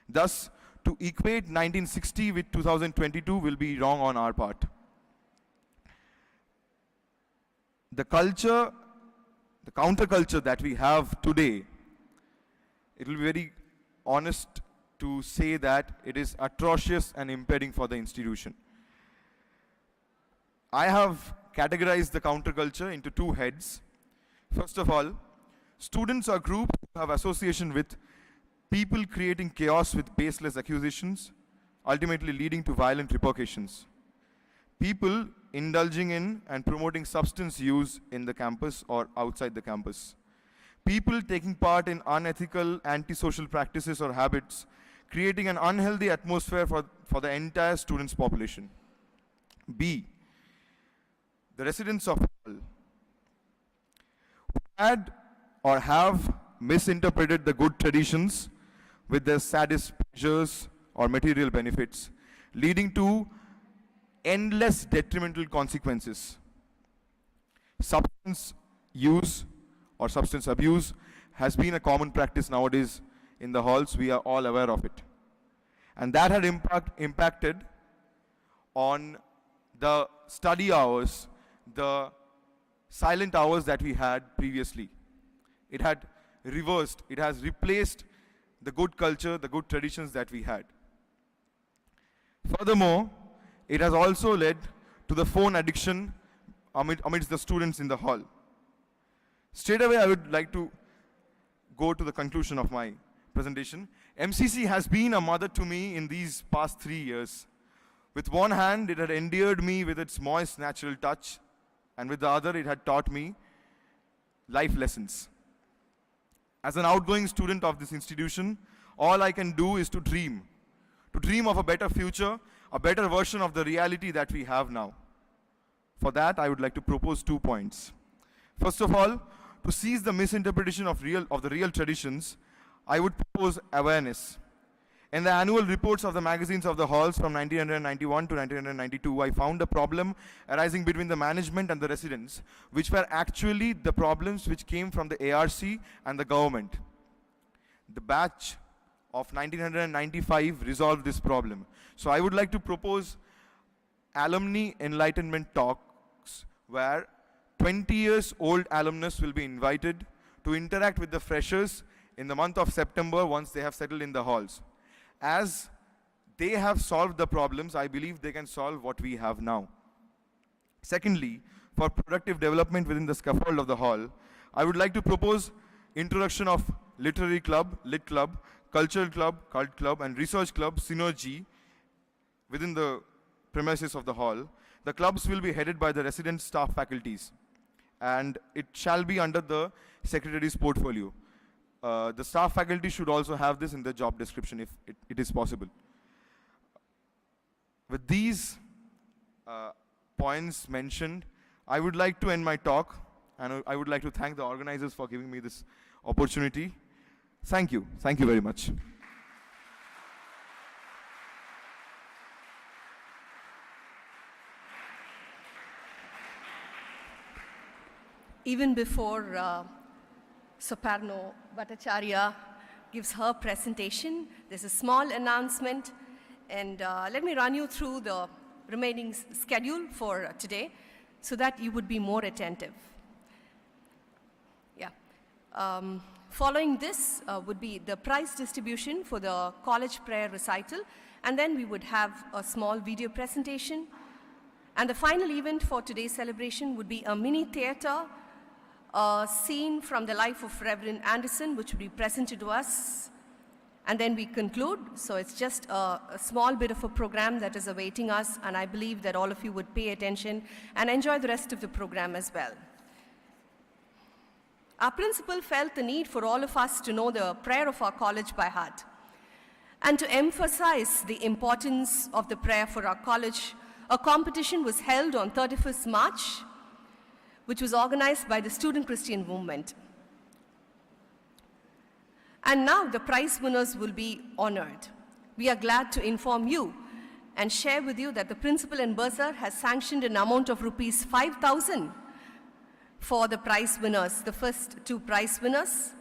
Thus, to equate 1960 with 2022 will be wrong on our part. The culture, the counterculture that we have today, it will be very honest to say that it is atrocious and impeding for the institution. I have categorized the counterculture into 2 heads. First of all, students or groups who have association with people creating chaos with baseless accusations, ultimately leading to violent repercussions. people indulging in and promoting substance use in the campus or outside the campus, people taking part in unethical, antisocial practices or habits, creating an unhealthy atmosphere for the entire students' population. B, the residents of hall had or have misinterpreted the good traditions with their sadist pleasures or material benefits, leading to endless detrimental consequences. Substance use or substance abuse has been a common practice nowadays in the halls. We are all aware of it. And that had impacted on the study hours, the silent hours that we had previously. It had reversed, it has replaced the good culture, the good traditions that we had. Furthermore, it has also led to the phone addiction amidst the students in the hall. Straight away, I would like to go to the conclusion of my presentation. MCC has been a mother to me in these past 3 years. With one hand, it had endeared me with its moist, natural touch, and with the other, it had taught me life lessons. As an outgoing student of this institution, all I can do is to dream of a better future, a better version of the reality that we have now. For that, I would like to propose 2 points. First of all, to seize the misinterpretation of the real traditions, I would propose awareness. In the annual reports of the magazines of the halls from 1991 to 1992, I found a problem arising between the management and the residents, which were actually the problems which came from the ARC and the government. The batch of 1995 resolved this problem. So I would like to propose alumni enlightenment talks where 20 years old alumnus will be invited to interact with the freshers in the month of September once they have settled in the halls. As they have solved the problems, I believe they can solve what we have now. Secondly, for productive development within the scaffold of the hall, I would like to propose introduction of literary club, lit club, cultural club, cult club, and research club synergy within the premises of the hall. The clubs will be headed by the resident staff faculties, and it shall be under the secretary's portfolio. The staff faculty should also have this in the job description if it is possible. With these points mentioned, I would like to end my talk, and I would like to thank the organizers for giving me this opportunity. Thank you. Thank you very much. Even before Soparno Bhattacharya gives her presentation, there's a small announcement, and let me run you through the remaining schedule for today so that you would be more attentive. Yeah. Following this would be the prize distribution for the college prayer recital, and then we would have a small video presentation. And the final event for today's celebration would be a mini theater, a scene from the life of Reverend Anderson, which will be presented to us. And then we conclude. So it's just a small bit of a program that is awaiting us, and I believe that all of you would pay attention and enjoy the rest of the program as well. Our principal felt the need for all of us to know the prayer of our college by heart. And to emphasize the importance of the prayer for our college, a competition was held on 31st March, which was organized by the Student Christian Movement. And now the prize winners will be honored. We are glad to inform you and share with you that the principal and bursar has sanctioned an amount of rupees 5,000 for the prize winners, the first 2 prize winners.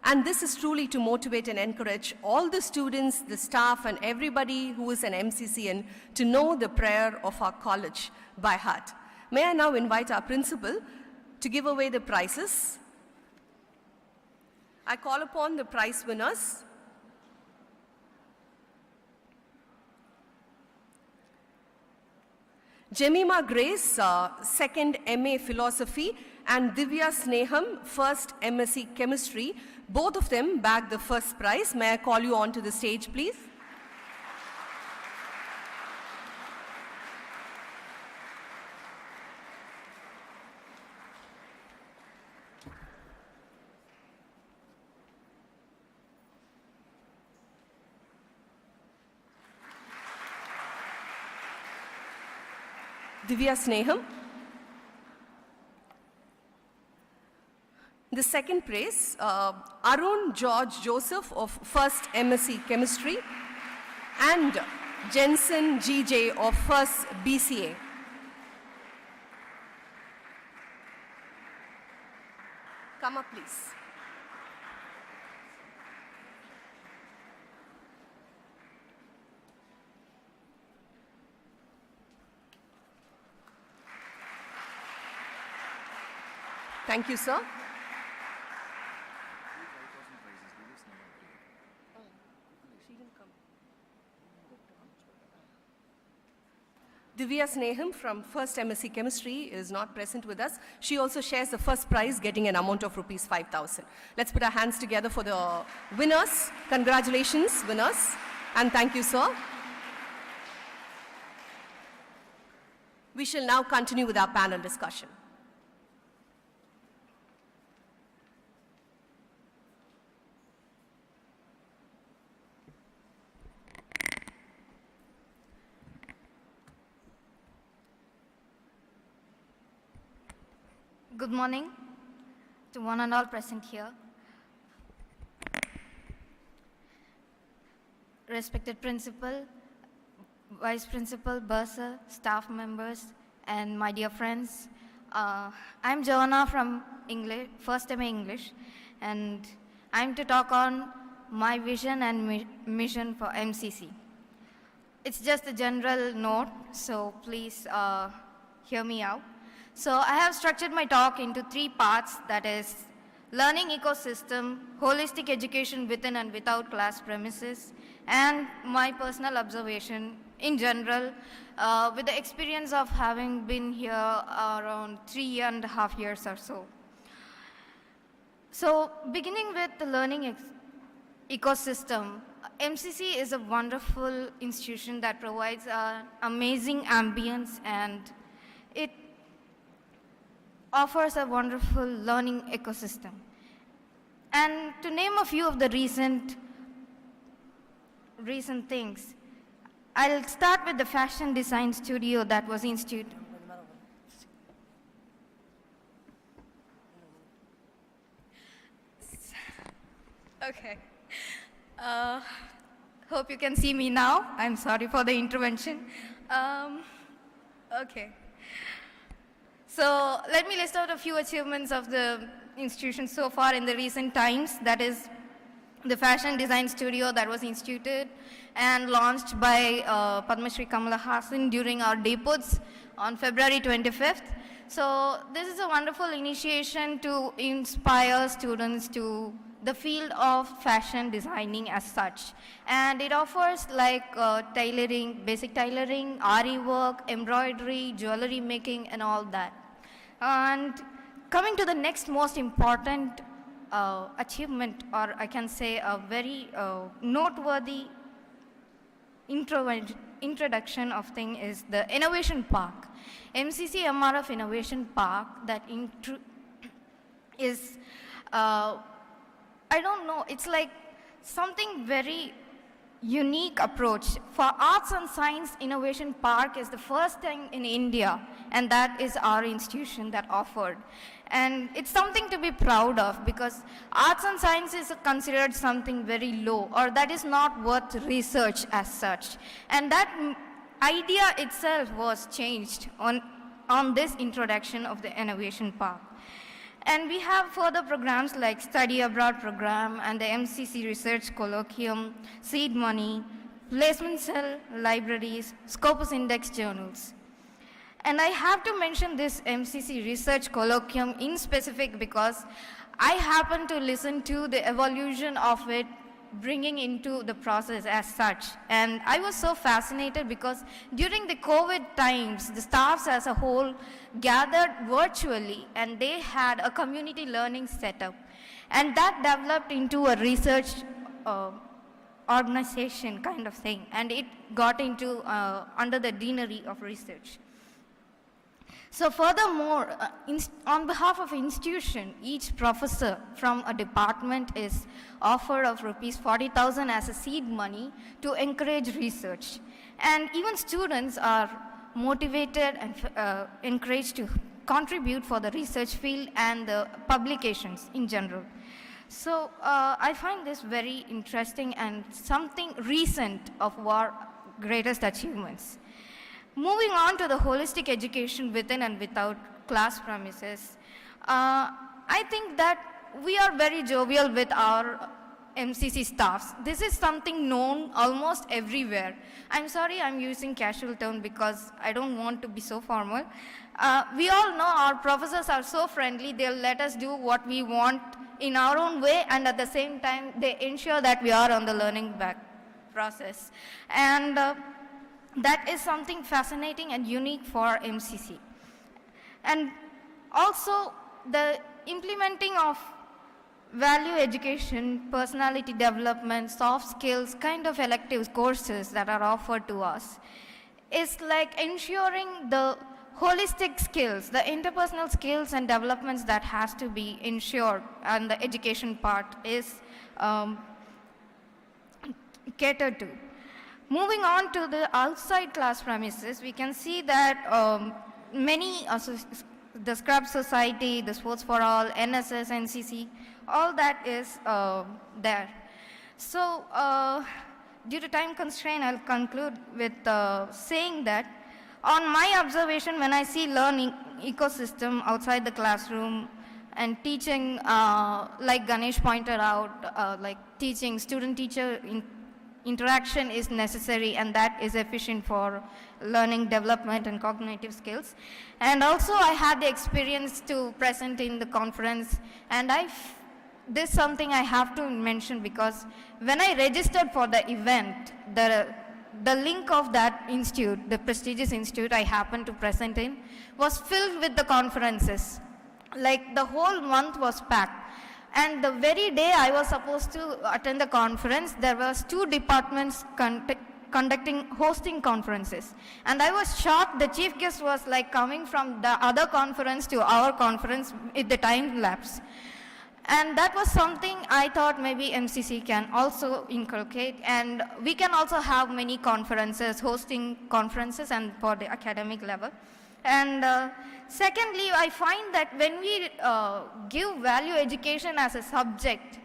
And this is truly to motivate and encourage all the students, the staff, and everybody who is an MCCN to know the prayer of our college by heart. May I now invite our principal to give away the prizes. I call upon the prize winners. Jemima Grace, 2nd MA Philosophy, and Divya Sneham, 1st MSc Chemistry. Both of them bagged the first prize. May I call you onto the stage, please? Divya Sneham. The second prize, Arun George Joseph of First MSc Chemistry and Jensen GJ of First BCA. Come up, please. Thank you, sir. Divya Sneham from First MSc Chemistry is not present with us. She also shares the first prize, getting an amount of rupees 5,000. Let's put our hands together for the winners. Congratulations, winners. And thank you, sir. We shall now continue with our panel discussion. Good morning to one and all present here. Respected Principal, Vice Principal, Bursar, staff members, and my dear friends. I'm Joanna from English, First MA English, and I'm to talk on my vision and mission for MCC. It's just a general note, so please hear me out. So I have structured my talk into 3 parts, that is learning ecosystem, holistic education within and without class premises, and my personal observation in general with the experience of having been here around 3.5 years or so. So beginning with the learning ecosystem, MCC is a wonderful institution that provides an amazing ambience, and it offers a wonderful learning ecosystem. And to name a few of the recent things, I'll start with the fashion design studio that was instituted. Okay. Hope you can see me now. I'm sorry for the intervention. Okay. So let me list out a few achievements of the institution so far in the recent times. That is the fashion design studio that was instituted and launched by Padma Shri Kamala Hassan during our debuts on February 25th. So this is a wonderful initiation to inspire students to the field of fashion designing as such. And it offers like tailoring, basic tailoring, RE work, embroidery, jewelry making, and all that. And coming to the next most important achievement, or I can say a very noteworthy introduction of thing, is the Innovation Park. MCC MRF Innovation Park that is, I don't know, it's like something very unique approach. For Arts and Science Innovation Park is the first thing in India, and that is our institution that offered. And it's something to be proud of, because arts and science is considered something very low, or that is not worth research as such. And that idea itself was changed on this introduction of the Innovation Park. And we have further programs like Study Abroad program and the MCC Research Colloquium, Seed Money, Placement Cell Libraries, Scopus Index journals. And I have to mention this MCC Research Colloquium in specific because I happen to listen to the evolution of it bringing into the process as such. And I was so fascinated because during the COVID times, the staffs as a whole gathered virtually and they had a community learning setup. And that developed into a research organization kind of thing. And it got into under the deanery of research. So furthermore, on behalf of institution, each professor from a department is offered of rupees 40,000 as a seed money to encourage research. And even students are motivated and encouraged to contribute for the research field and the publications in general. So I find this very interesting and something recent of our greatest achievements. Moving on to the holistic education within and without class premises, I think that we are very jovial with our MCC staffs. This is something known almost everywhere. I'm sorry I'm using casual term because I don't want to be so formal. We all know our professors are so friendly, they'll let us do what we want in our own way, and at the same time they ensure that we are on the learning back process. And that is something fascinating and unique for MCC. And also the implementing of value education, personality development, soft skills kind of elective courses that are offered to us is like ensuring the holistic skills, the interpersonal skills and developments that has to be ensured, and the education part is catered to. Moving on to the outside class premises, we can see that many the Scrub Society, the Sports for All, NSS, NCC, all that is there. So due to time constraint, I'll conclude with saying that on my observation, when I see learning ecosystem outside the classroom and teaching, like Ganesh pointed out, like teaching, student-teacher interaction is necessary, and that is efficient for learning development and cognitive skills. And also I had the experience to present in the conference, and this is something I have to mention because when I registered for the event, the link of that institute, the prestigious institute I happened to present in, was filled with the conferences. Like the whole month was packed. And the very day I was supposed to attend the conference, there was 2 departments hosting conferences. And I was shocked, the chief guest was like coming from the other conference to our conference with the time lapse. And that was something I thought maybe MCC can also inculcate, and we can also have many conferences, hosting conferences and for the academic level. And secondly, I find that when we give value education as a subject,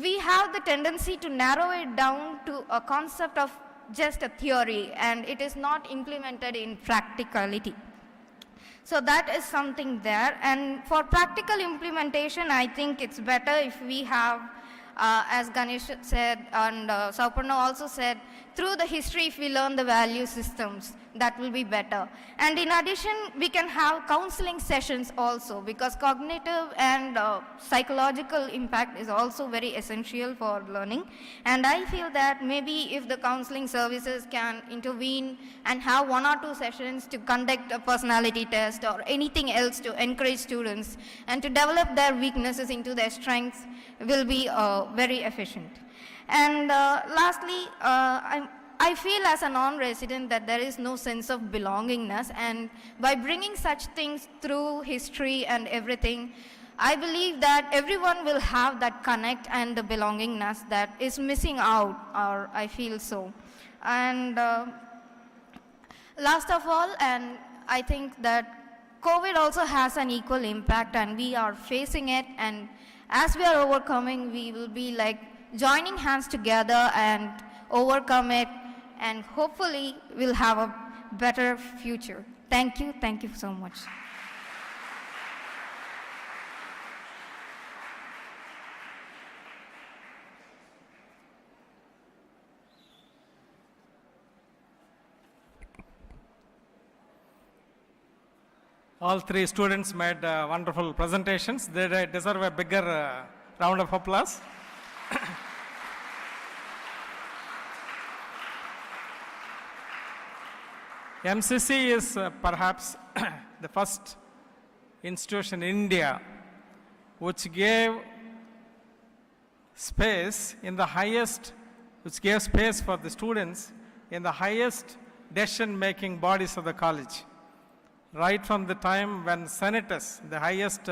we have the tendency to narrow it down to a concept of just a theory, and it is not implemented in practicality. So that is something there. And for practical implementation, I think it's better if we have, as Ganesh said and Sauparna also said, through the history, if we learn the value systems, that will be better. And in addition, we can have counseling sessions also, because cognitive and psychological impact is also very essential for learning. And I feel that maybe if the counseling services can intervene and have 1 or 2 sessions to conduct a personality test or anything else to encourage students and to develop their weaknesses into their strengths, will be very efficient. And lastly, I feel as a non-resident that there is no sense of belongingness, and by bringing such things through history and everything, I believe that everyone will have that connect and the belongingness that is missing out, or I feel so. And last of all, and I think that COVID also has an equal impact, and we are facing it, and as we are overcoming, we will be like joining hands together and overcome it, and hopefully we'll have a better future. Thank you so much. All 3 students made wonderful presentations. They deserve a bigger round of applause. MCC is perhaps the first institution in India which gave space in the highest, which gave space for the students in the highest decision-making bodies of the college. Right from the time when Senatus, the highest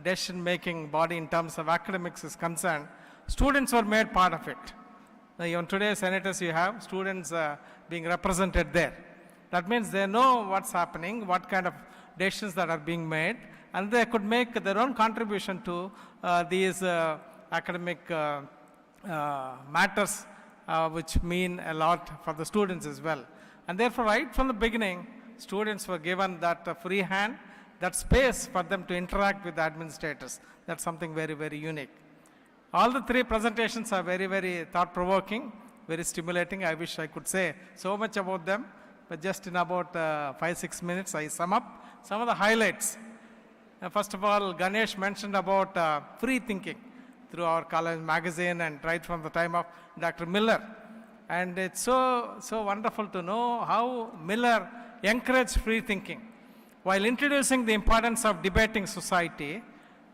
decision-making body in terms of academics is concerned, students were made part of it. Now, even today, Senatus, you have students being represented there. That means they know what's happening, what kind of decisions that are being made, and they could make their own contribution to these academic matters which mean a lot for the students as well. And therefore, right from the beginning, students were given that free hand, that space for them to interact with the administrators. That's something very, very unique. All the three presentations are very, very thought-provoking, very stimulating. I wish I could say so much about them, but just in about 5-6 minutes, I sum up some of the highlights. First of all, Ganesh mentioned about free thinking through our college magazine and right from the time of Dr. Miller. And it's so wonderful to know how Miller encouraged free thinking. While introducing the importance of debating society,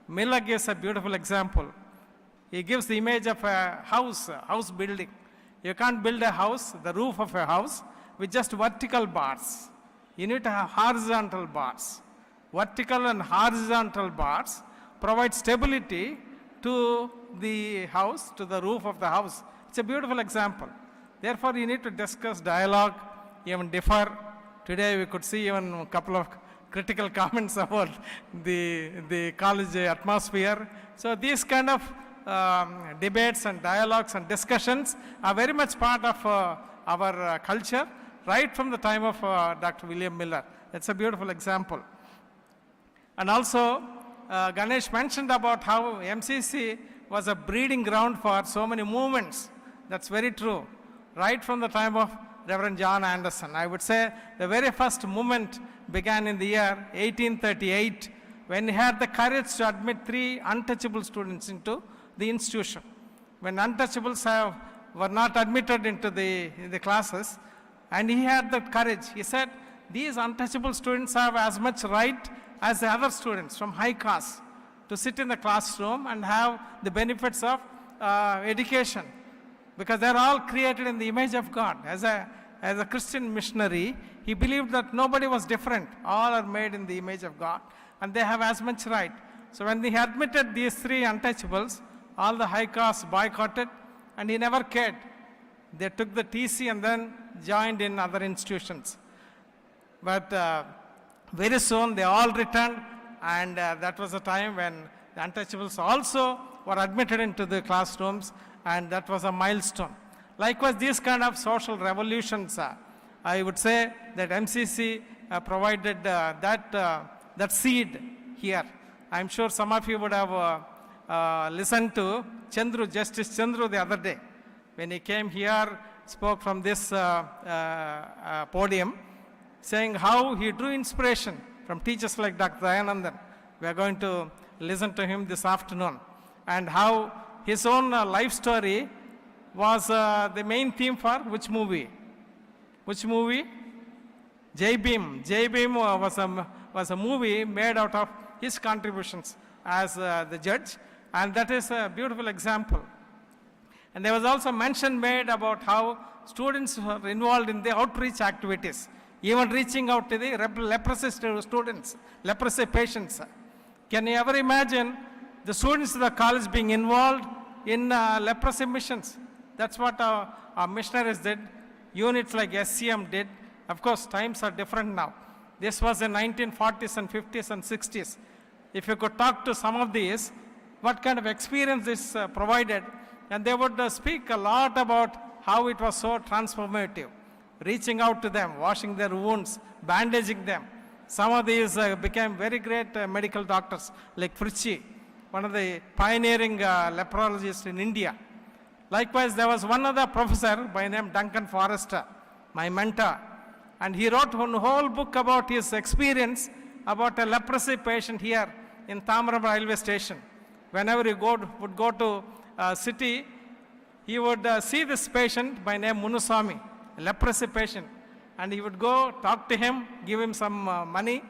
Miller gives a beautiful example. He gives the image of a house building. You can't build a house, the roof of a house, with just vertical bars. You need to have horizontal bars. Vertical and horizontal bars provide stability to the house, to the roof of the house. It's a beautiful example. Therefore, you need to discuss, dialogue, even differ. Today, we could see even a couple of critical comments about the college atmosphere. So these kind of debates and dialogues and discussions are very much part of our culture right from the time of Dr. William Miller. That's a beautiful example. And also, Ganesh mentioned about how MCC was a breeding ground for so many movements. That's very true. Right from the time of Reverend John Anderson. I would say the very first movement began in the year 1838 when he had the courage to admit 3 untouchable students into the institution. When untouchables were not admitted into the classes, and he had that courage. He said, these untouchable students have as much right as the other students from high caste to sit in the classroom and have the benefits of education, because they're all created in the image of God. As a Christian missionary, he believed that nobody was different. All are made in the image of God, and they have as much right. So when he admitted these 3 untouchables, all the high castes boycotted, and he never cared. They took the TC and then joined in other institutions. But very soon they all returned, and that was a time when the untouchables also were admitted into the classrooms, and that was a milestone. Likewise, these kind of social revolutions, I would say that MCC provided that seed here. I'm sure some of you would have listened to Justice Chandru the other day. When he came here, spoke from this podium, saying how he drew inspiration from teachers like Dr. Dayanandan. We are going to listen to him this afternoon. And how his own life story was the main theme for which movie? Which movie? Jai Bhim. Jai Bhim was a movie made out of his contributions as the judge, and that is a beautiful example. And there was also mention made about how students were involved in the outreach activities, even reaching out to the leprosy students, leprosy patients. Can you ever imagine the students of the college being involved in leprosy missions? That's what our missionaries did. Units like SCM did. Of course, times are different now. This was in 1940s and 50s and 60s. If you could talk to some of these, what kind of experience this provided, and they would speak a lot about how it was so transformative. Reaching out to them, washing their wounds, bandaging them. Some of these became very great medical doctors, like Fritchie, one of the pioneering leprologists in India. Likewise, there was one other professor by name Duncan Forrester, my mentor, and he wrote one whole book about his experience about a leprosy patient here in Thamram railway station. Whenever he would go to a city, he would see this patient by name Munuswami, a leprosy patient, and he would go talk to him, give him some money,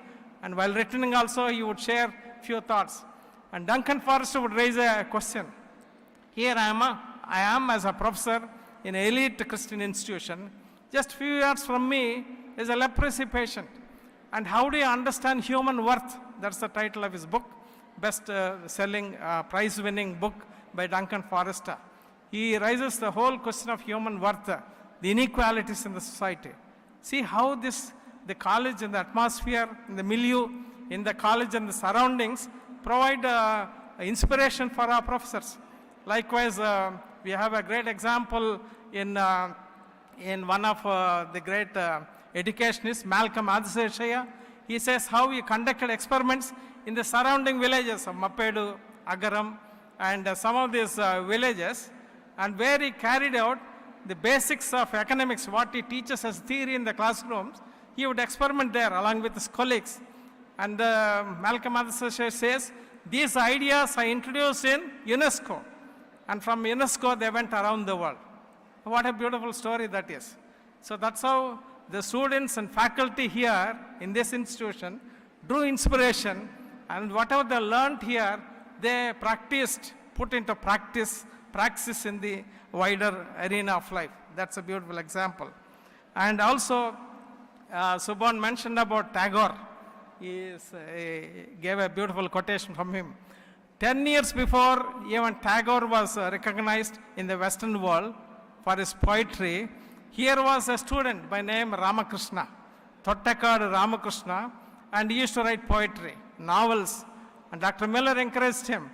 and while returning also he would share few thoughts. And Duncan Forrester would raise a question. Here I am as a professor in an elite Christian institution. Just few yards from me is a leprosy patient. And how do you understand human worth? That's the title of his book, best-selling, prize-winning book by Duncan Forrester. He raises the whole question of human worth, the inequalities in the society. See how this the college and the atmosphere, in the milieu, in the college and the surroundings provide inspiration for our professors. Likewise, we have a great example in one of the great educationists, Malcolm Adiseshaya. He says how he conducted experiments in the surrounding villages of Mappedu, Agaram, and some of these villages, and where he carried out the basics of economics, what he teaches as theory in the classrooms, he would experiment there along with his colleagues. And Malcolm Adiseshaya says, these ideas are introduced in UNESCO, and from UNESCO they went around the world. What a beautiful story that is. So that's how the students and faculty here in this institution drew inspiration, and whatever they learned here, they practiced, put into praxis in the wider arena of life. That's a beautiful example. And also, Subhan mentioned about Tagore. He gave a beautiful quotation from him. 10 years before even Tagore was recognized in the Western world for his poetry, here was a student by name Ramakrishna, Thottakadu Ramakrishna, and he used to write poetry, novels. And Dr. Miller encouraged him,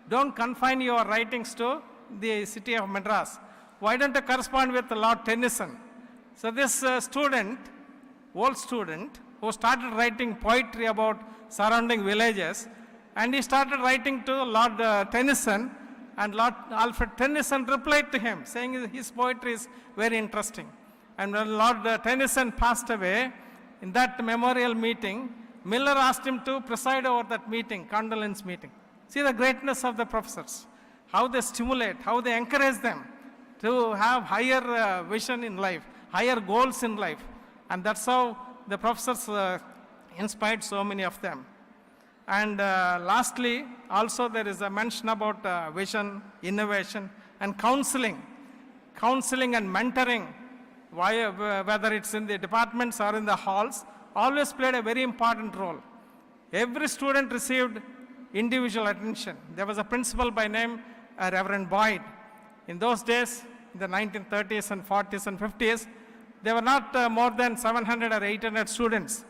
don't confine your writings to the city of Madras. Why don't you correspond with Lord Tennyson? So this student, old student, who started writing poetry about surrounding villages, and he started writing to Lord Tennyson, and Lord Alfred Tennyson replied to him, saying his poetry is very interesting. And when Lord Tennyson passed away, in that memorial meeting, Miller asked him to preside over that meeting, condolence meeting. See the greatness of the professors, how they stimulate, how they encourage them to have higher vision in life, higher goals in life. And that's how the professors inspired so many of them. And lastly, also there is a mention about vision, innovation, and counseling. Counseling and mentoring, whether it's in the departments or in the halls, always played a very important role. Every student received individual attention. There was a principal by name Reverend Boyd. In those days, in the 1930s and 40s and 50s, there were not more than 700 or 800 students.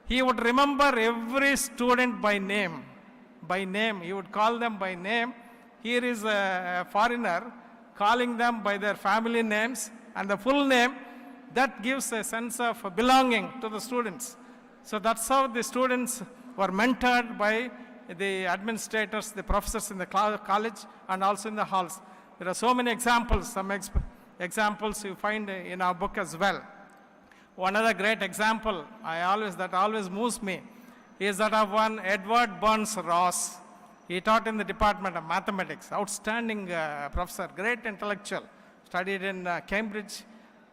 He would remember every student by name. By name, he would call them by name. Here is a foreigner calling them by their family names and the full name. That gives a sense of belonging to the students. So that's how the students were mentored by the administrators, the professors in the college, and also in the halls. There are so many examples, some examples you find in our book as well. One other great example that always moves me is that of one Edward Burns Ross. He taught in the Department of Mathematics, outstanding professor, great intellectual, studied in Cambridge,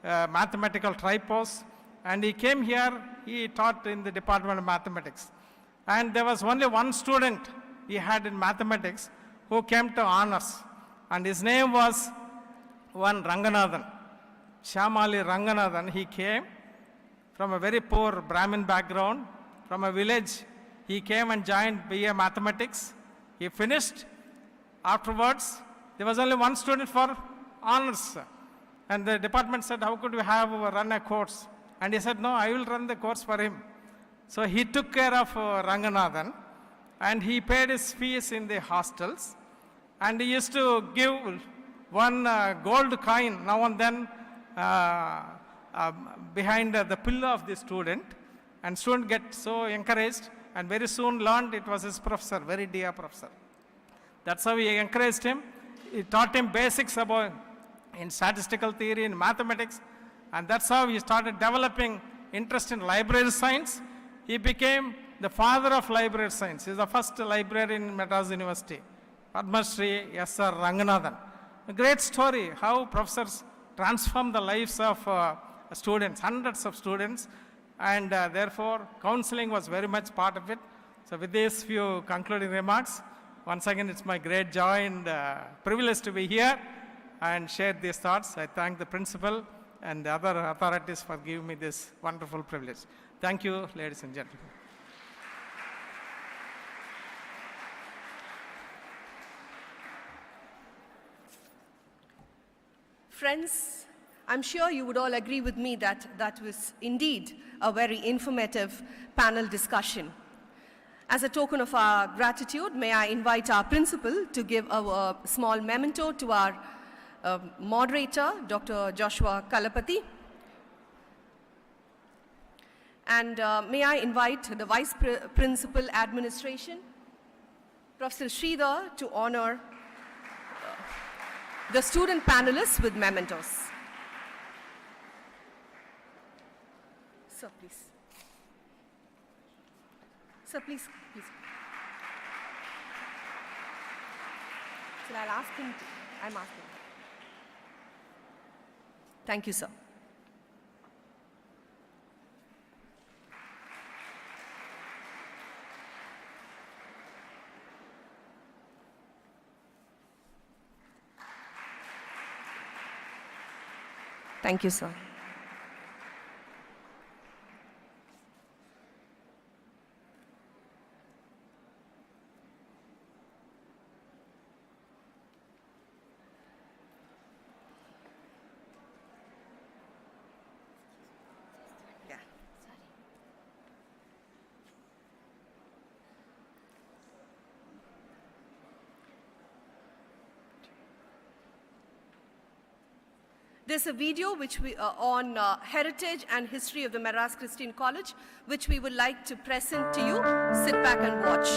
mathematical tripos, and he came here, he taught in the Department of Mathematics. And there was only one student he had in mathematics who came to honors, and his name was one Ranganathan, Shyamali Ranganathan. He came from a very poor Brahmin background, from a village. He came and joined BA Mathematics. He finished. Afterwards, there was only one student for honors. And the department said, how could we run a course? And he said, no, I will run the course for him. So he took care of Ranganathan, and he paid his fees in the hostels. And he used to give one gold coin now and then behind the pillow of the student. And student get so encouraged, and very soon learned it was his professor, very dear professor. That's how he encouraged him. He taught him basics about in statistical theory, in mathematics, and that's how he started developing interest in library science. He became the father of library science. He's the first librarian in Madras University, Padma Shri S.R. Ranganathan. A great story, how professors transform the lives of students, hundreds of students, and therefore counseling was very much part of it. So with these few concluding remarks, once again it's my great joy and privilege to be here and share these thoughts. I thank the principal and the other authorities for giving me this wonderful privilege. Thank you, ladies and gentlemen. Friends, I'm sure you would all agree with me that that was indeed a very informative panel discussion. As a token of our gratitude, may I invite our principal to give a small memento to our moderator, Dr. Joshua Kalapati. And may I invite the Vice Principal Administration, Professor Sridhar, to honor the student panelists with mementos. Sir, please. Sir, please, please. So I'll ask him to, I'm asking. Thank you, sir. Thank you, sir. Yeah. There's a video which we, on heritage and history of the Madras Christian College, which we would like to present to you. Sit back and watch.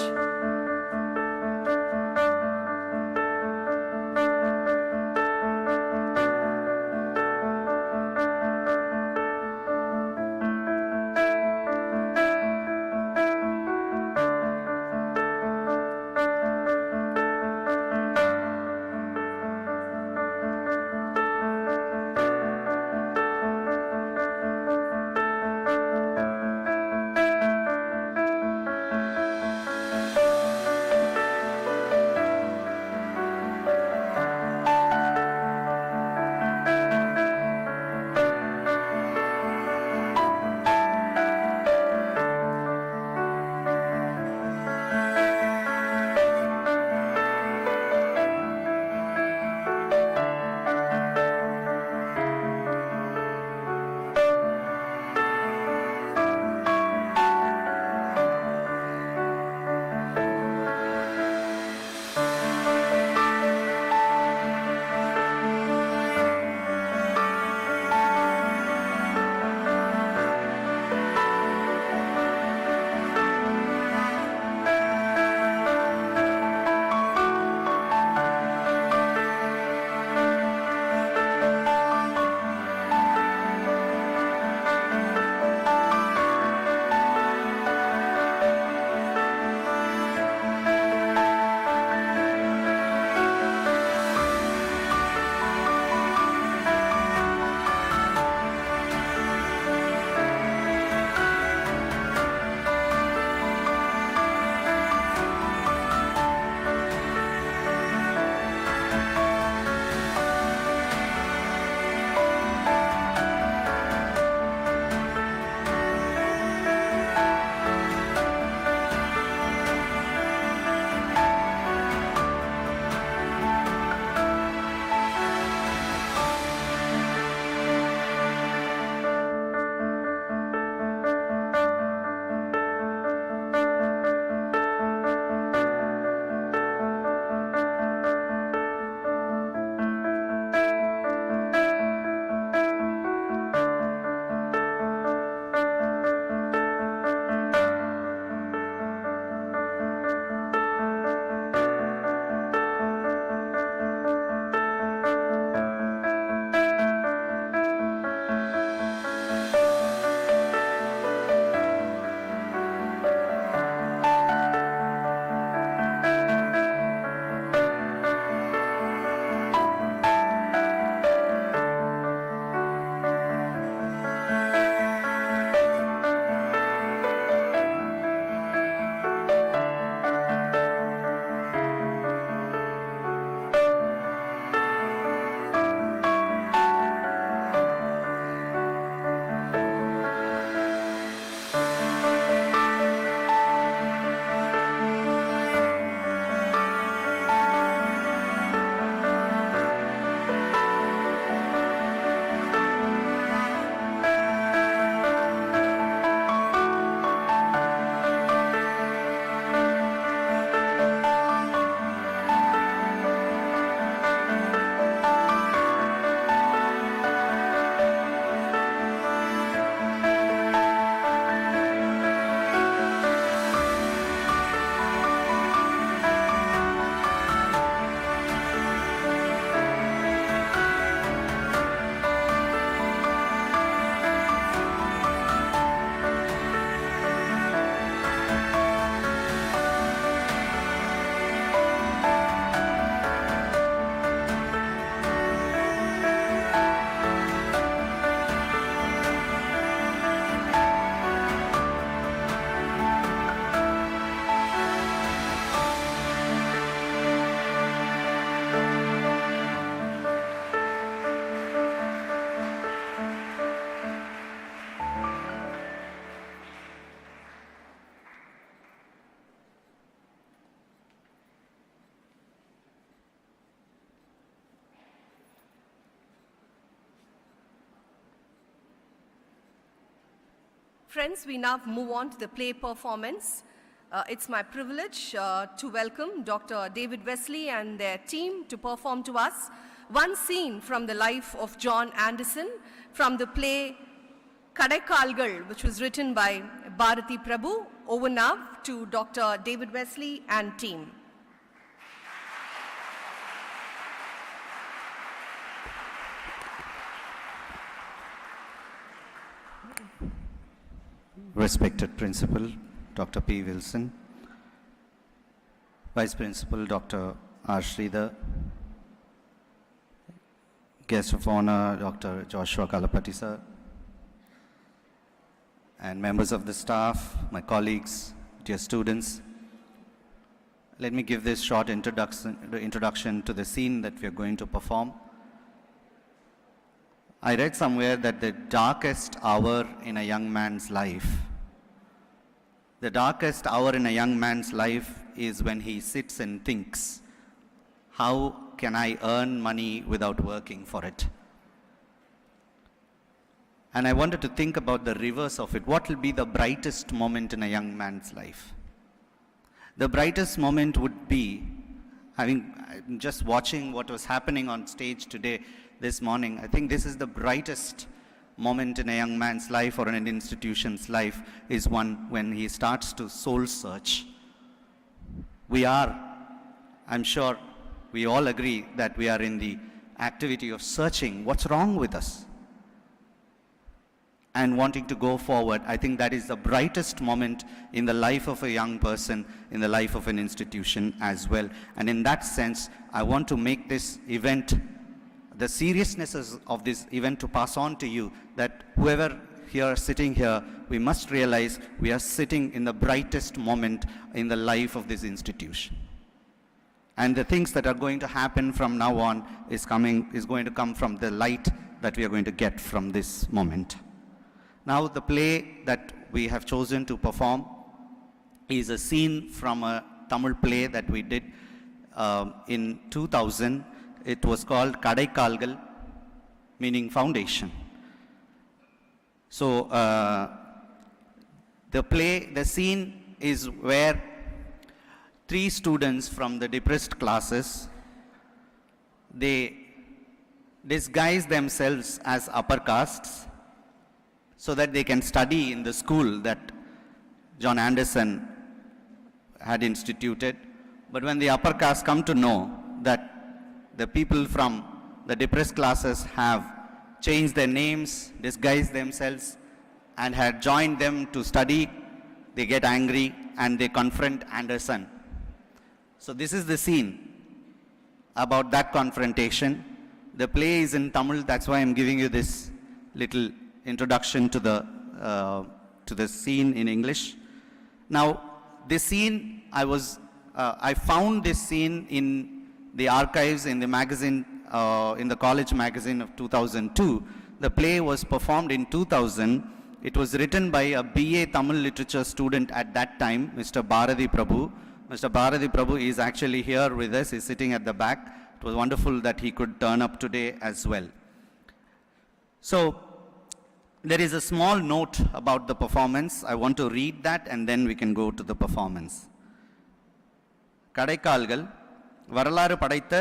Friends, we now move on to the play performance. It's my privilege to welcome Dr. David Wesley and their team to perform to us one scene from the life of John Anderson from the play Kadaikalgal, which was written by Bharati Prabhu. Over now to Dr. David Wesley and team. Respected Principal, Dr. P. Wilson, Vice Principal, Dr. R. Sridhar, Guest of Honor, Dr. Joshua Kalapati, sir, and members of the staff, my colleagues, dear students. Let me give this short introduction to the scene that we are going to perform. I read somewhere that the darkest hour in a young man's life, the darkest hour in a young man's life is when he sits and thinks, how can I earn money without working for it? And I wanted to think about the reverse of it. What will be the brightest moment in a young man's life? The brightest moment would be, just watching what was happening on stage today, this morning, I think this is the brightest moment in a young man's life or in an institution's life is one when he starts to soul search. I'm sure we all agree that we are in the activity of searching what's wrong with us and wanting to go forward. I think that is the brightest moment in the life of a young person, in the life of an institution as well. And in that sense, I want to make this event, the seriousness of this event, to pass on to you that whoever here sitting here, we must realize we are sitting in the brightest moment in the life of this institution. And the things that are going to happen from now on is going to come from the light that we are going to get from this moment. Now, the play that we have chosen to perform is a scene from a Tamil play that we did in 2000. It was called Kadaikalgal, meaning foundation. So, the scene is where 3 students from the depressed classes, they disguise themselves as upper castes so that they can study in the school that John Anderson had instituted. But when the upper caste come to know that the people from the depressed classes have changed their names, disguised themselves, and had joined them to study, they get angry and they confront Anderson. So this is the scene about that confrontation. The play is in Tamil, that's why I'm giving you this little introduction to the scene in English. Now, this scene, I found this scene in the archives in the magazine, in the college magazine of 2002. The play was performed in 2000. It was written by a BA Tamil literature student at that time, Mr. Bharati Prabhu. Mr. Bharati Prabhu is actually here with us. He's sitting at the back. It was wonderful that he could turn up today as well. So, there is a small note about the performance. I want to read that and then we can go to the performance. கடைக்கால்கள் வரலாறு படைத்த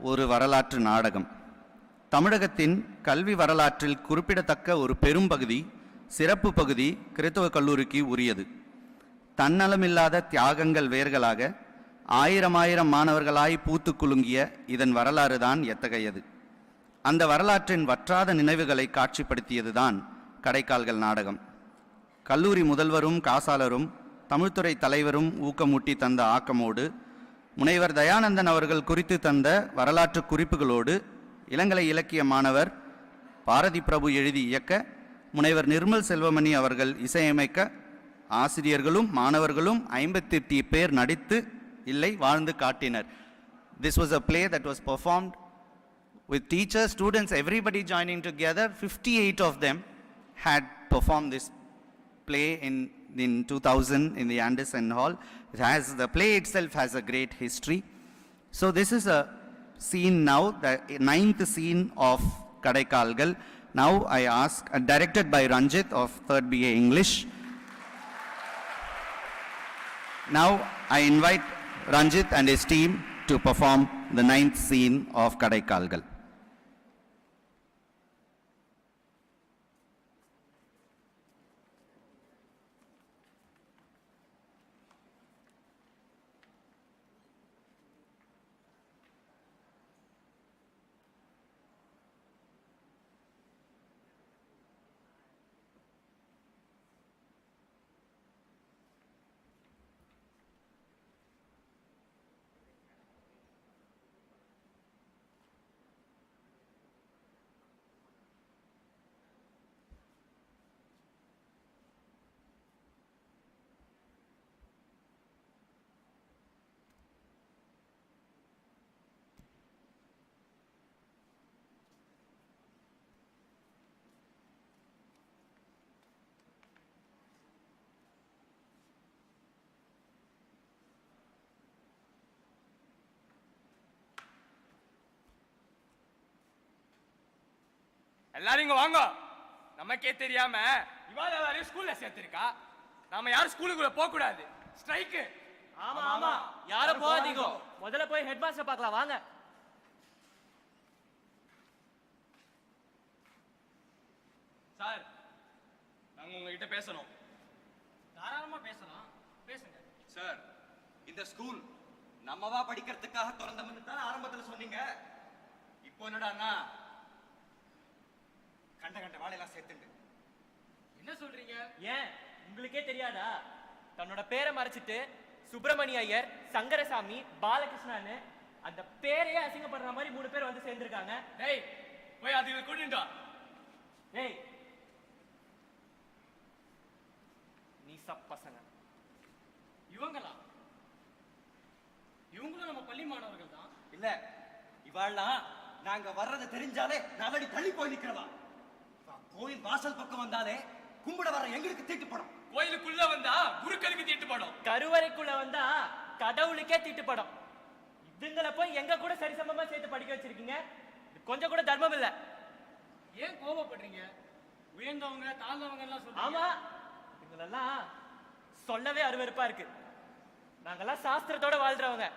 ஒரு வரலாற்று நாடகம். தமிழகத்தின் கல்வி வரலாற்றில் குறிப்பிடத்தக்க ஒரு பெரும்பகுதி, சிறப்பு பகுதி கிறித்தவ கல்லூரிக்கு உரியது. தன்னலமில்லாத தியாகங்கள் வேர்களாக ஆயிரம் மாணவர்களாய் பூத்து குலுங்கிய இதன் வரலாறு தான் எத்தகையது. அந்த வரலாற்றின் வற்றாத நினைவுகளை காட்சிப்படுத்தியதுதான் கடைக்கால்கள் நாடகம். கல்லூரி முதல்வரும் காசாளரும் தமிழ்துறை தலைவரும் ஊக்கமூட்டி தந்த ஆக்கமோடு, முனைவர் தயானந்தன் அவர்கள் குறித்து தந்த வரலாற்று குறிப்புகளோடு, இளங்கலை இலக்கிய மாணவர் பாரதி பிரபு எழுதி இயக்க, முனைவர் நிர்மல் செல்வமணி அவர்கள் இசையமைக்க, ஆசிரியர்களும் மாணவர்களும் 58 பேர் நடித்து வாழ்ந்து காட்டினர். This was a play that was performed with teachers, students, everybody joining together. 58 of them had performed this play in 2000 in the Anderson Hall. The play itself has a great history. So this is a scene now, the 9th scene of Kadaikalgal. Now I ask, directed by Ranjit of 3rd BA English, Now I invite Ranjit and his team to perform the 9th scene of Kadai Kalgal. எல்லாரும் இங்க வாங்க. நமக்கே தெரியாம இவாள எல்லாரையும் ஸ்கூல்ல சேர்த்திருக்கா. நாம யாரும் ஸ்கூலுக்குள்ள போக கூடாது. ஸ்ட்ரைக். ஆமா ஆமா, யாரும் போகாதீங்க. முதல்ல போய் ஹெட் மாஸ்டர் பார்க்கலாம் வாங்க. சார், நாங்க உங்ககிட்ட பேசணும். தாராளமா பேசலாம், பேசுங்க. சார், இந்த ஸ்கூல் நம்மவா படிக்கிறதுக்காக திறந்தோம்னு தான் ஆரம்பத்துல சொன்னீங்க. இப்போ என்னடான்னா கண்ட வாழையெல்லாம் சேர்த்துண்டு. என்ன சொல்றீங்க? ஏன் உங்களுக்கே தெரியாதா? தன்னோட பேரை மறைச்சிட்டு சுப்பிரமணிய ஐயர், சங்கரசாமி, பாலகிருஷ்ணான்னு அந்த பேரையே அசிங்கப்படுற மாதிரி 3 பேர் வந்து சேர்ந்திருக்காங்க. டேய், போய் அதுக்கு கூட்டிட்டு வா. டேய், நீ பசங்க இவங்களும் நம்ம பள்ளி மாணவர்கள் தான். இல்ல, இவாள்லாம் நாங்க வர்றது தெரிஞ்சாலே நாலடி தள்ளி போய் நிக்கிறவா. கோயில் வாசல் பக்கம் வந்தாலே கும்பிட வர எங்களுக்கு தீட்டுப்படும். கோயிலுக்குள்ள வந்தா குருக்களுக்கு தீட்டுப்படும். கருவறைக்குள்ள வந்தா கடவுளுக்கே தீட்டுப்படும். இதுங்களை போய் எங்க கூட சரிசமமா சேர்த்து படிக்க வச்சிருக்கீங்க. கொஞ்சம் கூட தர்மம் இல்ல. ஏன் கோபப்படுறீங்க? உயர்ந்தவங்க தாழ்ந்தவங்க எல்லாம் சொல்றீங்க. ஆமா, இதுங்களெல்லாம் சொல்லவே அருவருப்பா இருக்கு. நாங்கெல்லாம் சாஸ்திரத்தோட வாழ்றவங்க.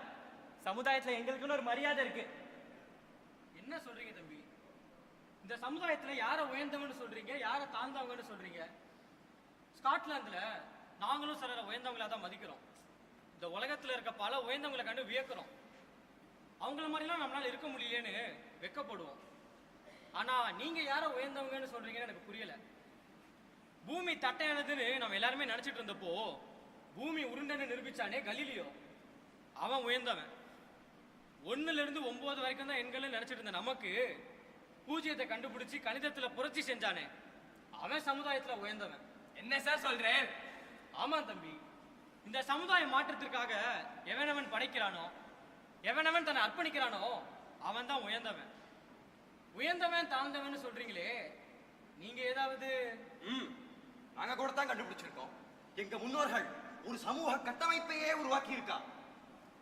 சமுதாயத்துல எங்களுக்குன்னு ஒரு மரியாதை இருக்கு. என்ன சொல்றீங்க தம்பி? இந்த சமுதாயத்துல யார உயர்ந்தவங்கன்னு சொல்றீங்க, யார தாழ்ந்தவங்கன்னு சொல்றீங்க? ஸ்காட்லாந்துல நாங்களும் சிலரை உயர்ந்தவங்களா தான் மதிக்கிறோம். இந்த உலகத்துல இருக்க பல உயர்ந்தவங்களை கண்டு வியக்கிறோம். அவங்கள மாதிரிலாம் நம்மளால இருக்க முடியலன்னு வெக்கப்படுவோம். ஆனா நீங்க யார உயர்ந்தவங்கன்னு சொல்றீங்கன்னு எனக்கு புரியல. பூமி தட்டையானதுன்னு நம்ம எல்லாருமே நினைச்சிட்டு இருந்தப்போ பூமி உருண்டன்னு நிரூபிச்சானே கலீலியோ, அவன் உயர்ந்தவன். 1ல இருந்து 9 வரைக்கும் தான் எண்கள் நினைச்சிட்டு இருந்த நமக்கு பூஜ்ஜியத்தை கண்டுபிடிச்சு கணிதத்துல புரட்சி செஞ்சானே, அவன் சமுதாயத்துல உயர்ந்தவன். என்ன சார் சொல்றேன்? ஆமா தம்பி, இந்த சமுதாய மாற்றத்திற்காக எவனவன் படைக்கிறானோ, எவனவன் தன்னை அர்ப்பணிக்கிறானோ அவன் தான் உயர்ந்தவன். உயர்ந்தவன் தாழ்ந்தவன் சொல்றீங்களே, நீங்க ஏதாவது? நாங்க கூட தான் கண்டுபிடிச்சிருக்கோம். எங்க முன்னோர்கள் ஒரு சமூக கட்டமைப்பையே உருவாக்கி இருக்கா.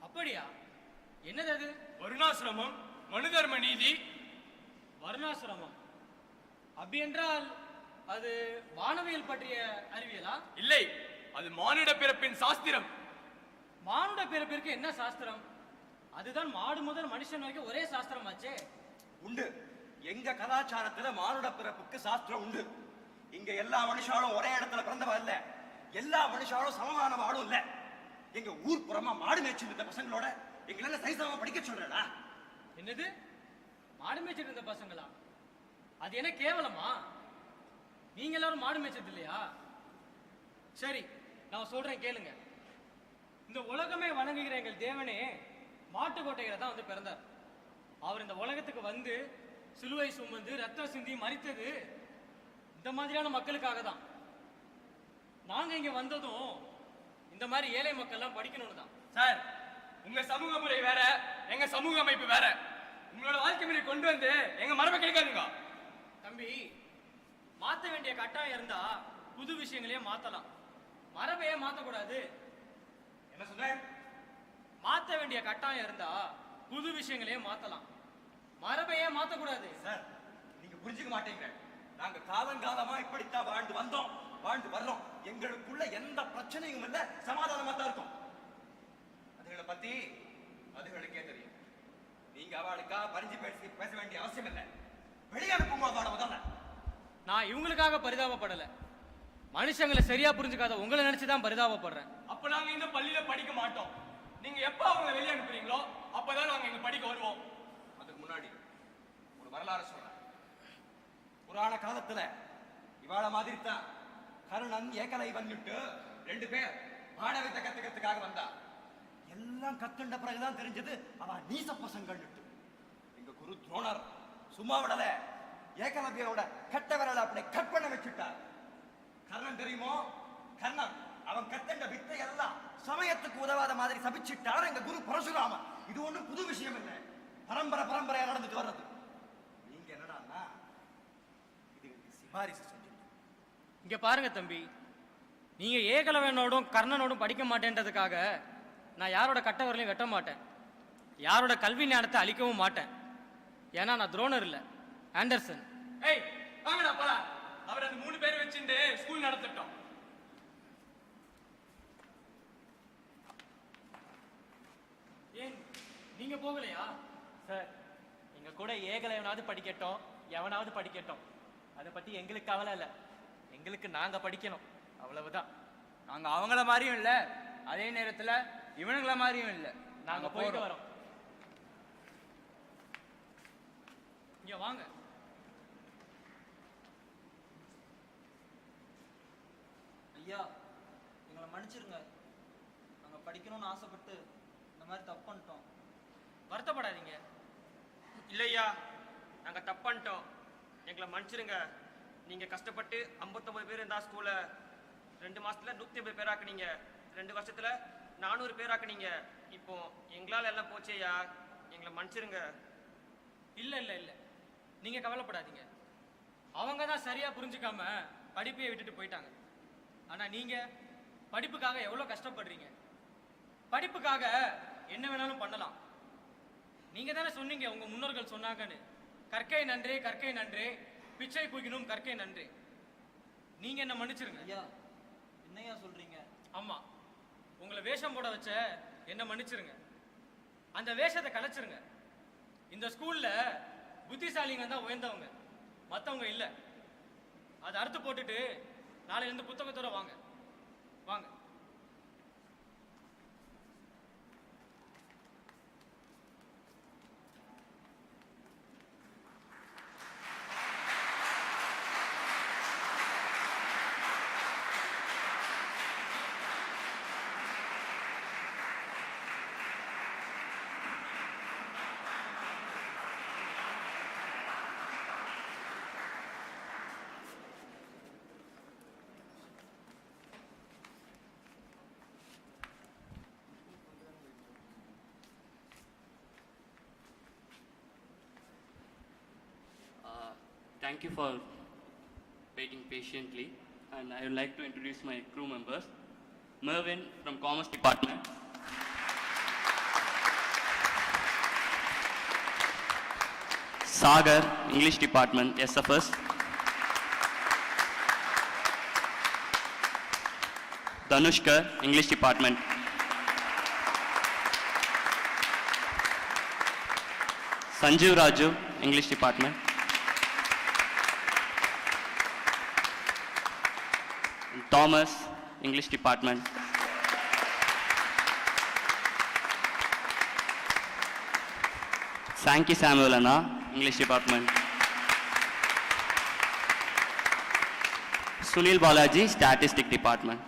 அப்படியா? என்னது அது? வருணாசிரமம், மனுதர்ம நீதி. வருணாசிரமம் அப்படி என்றால் அது வானவியல் பற்றிய அறிவியலா? இல்லை, அது மானுட பிறப்பின் சாஸ்திரம். மானுட பிறப்பிற்கு என்ன சாஸ்திரம்? அதுதான் மாடு முதல் மனுஷன் வரைக்கும் ஒரே சாஸ்திரம் ஆச்சே. உண்டு, எங்க கலாச்சாரத்துல மானுட பிறப்புக்கு சாஸ்திரம் உண்டு. இங்க எல்லா மனுஷாலும் ஒரே இடத்துல பிறந்தவ இல்ல, எல்லா மனுஷாலும் சமமான மாடும் இல்ல. எங்க ஊர் புறமா மாடு மேய்ச்சிட்டு இருந்த பசங்களோட எங்களெல்லாம் சரிசமமா படிக்க சொல்றா. என்னது? மாடு மேய்ச்சிட்டு இருந்த பசங்களா? அது என்ன கேவலமா? நீங்க எல்லாரும் மாடு மேய்ச்சது இல்லையா? சரி, நான் சொல்றேன் கேளுங்க. இந்த உலகமே வணங்குகிற எங்கள் தேவனே மாட்டுக்கோட்டையில தான் வந்து பிறந்தார். அவர் இந்த உலகத்துக்கு வந்து சிலுவை சுமந்து ரத்தம் சிந்தி மரித்தது இந்த மாதிரியான மக்களுக்காக தான். நாங்க இங்க வந்ததும் இந்த மாதிரி ஏழை மக்கள் எல்லாம் படிக்கணும்னு தான். சார், உங்க சமூக முறை வேற, எங்க சமூக அமைப்பு வேற. உங்களோட வாழ்க்கை முறை கொண்டு வந்து எங்க மரபை கிடைக்காதுங்க. தம்பி, மாத்த வேண்டிய கட்டாயம் இருந்தா புது விஷயங்களையே மாத்தலாம், மரபையே மாத்தக்கூடாது. என்ன சொன்ன? மாத்த வேண்டிய கட்டாயம் இருந்தா புது விஷயங்களையே மாத்தலாம், மரபையே மாத்தக்கூடாது. சார், நீங்க புரிஞ்சுக்க மாட்டீங்க. நாங்க காலங்காலமா இப்படித்தான் வாழ்ந்து வந்தோம், வாழ்ந்து வர்றோம். எங்களுக்குள்ள எந்த பிரச்சனையும் இல்ல, சமாதானமா தான் இருக்கும். அதுகளை பத்தி அதுகளுக்கே தெரியும். நீங்க அவளுக்கா பறிஞ்சு பேச வேண்டிய அவசியம் இல்லை. வெளியே அனுப்புங்க அவளை முதல்ல. நான் இவங்களுக்காக பரிதாபப்படல, மனுஷங்களை சரியா புரிஞ்சுக்காத உங்களை நினைச்சுதான் பரிதாபப்படுறேன். அப்ப நாங்க இந்த பள்ளியில படிக்க மாட்டோம். நீங்க எப்ப அவங்களை வெளியே அனுப்புறீங்களோ அப்பதான் நாங்க இங்க படிக்க வருவோம். அதுக்கு முன்னாடி ஒரு வரலாறு சொல்றேன். புராண காலத்துல இவாள மாதிரி தான் கர்ணன் ஏகலை வந்துட்டு 2 பேர் பாடவித்தை கத்துக்கிறதுக்காக வந்தா. எல்லாம் கத்துண்ட பிறகுதான் தெரிஞ்சது அவன் நீச பசங்கள்னுட்டு. எங்க குரு துரோணர் சும்மா விடல, ஏகலவியோட கட்ட விரலை அப்படி கட் பண்ண வச்சுட்டார். கர்ணன் தெரியுமோ? கர்ணன் அவன் கத்தண்ட வித்தை எல்லாம் சமயத்துக்கு உதவாத மாதிரி சபிச்சிட்டார் எங்க குரு பரசுராமன். இது ஒண்ணும் புது விஷயம் இல்லை, பரம்பரையா நடந்துட்டு வர்றது. நீங்க என்னடான்னா இது சிபாரிசு செஞ்சு. இங்க பாருங்க தம்பி, நீங்க ஏகலவனோடும் கர்ணனோடும் படிக்க மாட்டேன்றதுக்காக நான் யாரோட கட்ட விரலையும் வெட்ட மாட்டேன், யாரோட கல்வி ஞானத்தை அழிக்கவும் மாட்டேன். ஏன்னா நான் துரோணர் இல்ல, ஆண்டர்சன். ஏய் வாங்கடா போலாம். அவர் அந்த 3 பேர் வச்சுட்டு ஸ்கூல் நடத்திட்டோம். ஏன் நீங்க போகலையா? சார், எங்க கூட ஏகலைவனாவது படிக்கட்டும், எவனாவது படிக்கட்டும், அதை பத்தி எங்களுக்கு கவலை இல்லை. எங்களுக்கு நாங்க படிக்கணும், அவ்வளவுதான். நாங்க அவங்கள மாதிரியும் இல்ல, அதே நேரத்துல இவனுங்கள மாதிரியும் இல்ல. நாங்க போயிட்டு வரோம். இங்க வாங்க. ஐயா, எங்களை மன்னிச்சிருங்க. நாங்க படிக்கணும்னு ஆசைப்பட்டு இந்த மாதிரி தப்பு பண்ணிட்டோம். வருத்தப்படாதீங்க. இல்லையா, நாங்க தப்பான்ட்டோம், எங்களை மன்னிச்சிருங்க. நீங்க கஷ்டப்பட்டு 59 பேர் இருந்தா ஸ்கூல்ல 2 மாசத்துல 150 பேராக்குனீங்க, 2 வருஷத்துல 400 பேராக்குனீங்க. இப்போ எங்களால எல்லாம் போச்சேயா, எங்களை மன்னிச்சிருங்க. இல்ல இல்ல இல்ல, நீங்க கவலைப்படாதீங்க. அவங்க தான் சரியா புரிஞ்சுக்காம படிப்பையே விட்டுட்டு போயிட்டாங்க. ஆனா நீங்க படிப்புக்காக எவ்வளவு கஷ்டப்படுறீங்க, படிப்புக்காக என்ன வேணாலும் பண்ணலாம். நீங்க தானே சொன்னீங்க, உங்க முன்னோர்கள் சொன்னாங்கன்னு, கற்கை நன்றே கற்கை நன்றே, பிச்சை புகினும் கற்கை நன்றே. நீங்க என்ன மன்னிச்சிருங்க. ஐயா, என்னையா சொல்றீங்க? ஆமா, உங்களை வேஷம் போட வச்ச என்ன மன்னிச்சிருங்க. அந்த வேஷத்தை கலைச்சிருங்க. இந்த ஸ்கூல்ல புத்திசாலிங்க தான் உயர்ந்தவங்க, மத்தவங்க இல்ல. அதை அறுத்து போட்டுட்டு நாளைல இருந்து புத்தகத்தோட வாங்க வாங்க. Thank you for waiting patiently, and I would like to introduce my crew members. Mervin from Commerce Department. Sagar, English Department, SFS. Dhanushkar, English Department. Sanjeev Raju, English Department. Thomas, English Department. Sankey Samuel Anna, English Department. Sunil Balaji, Statistics Department.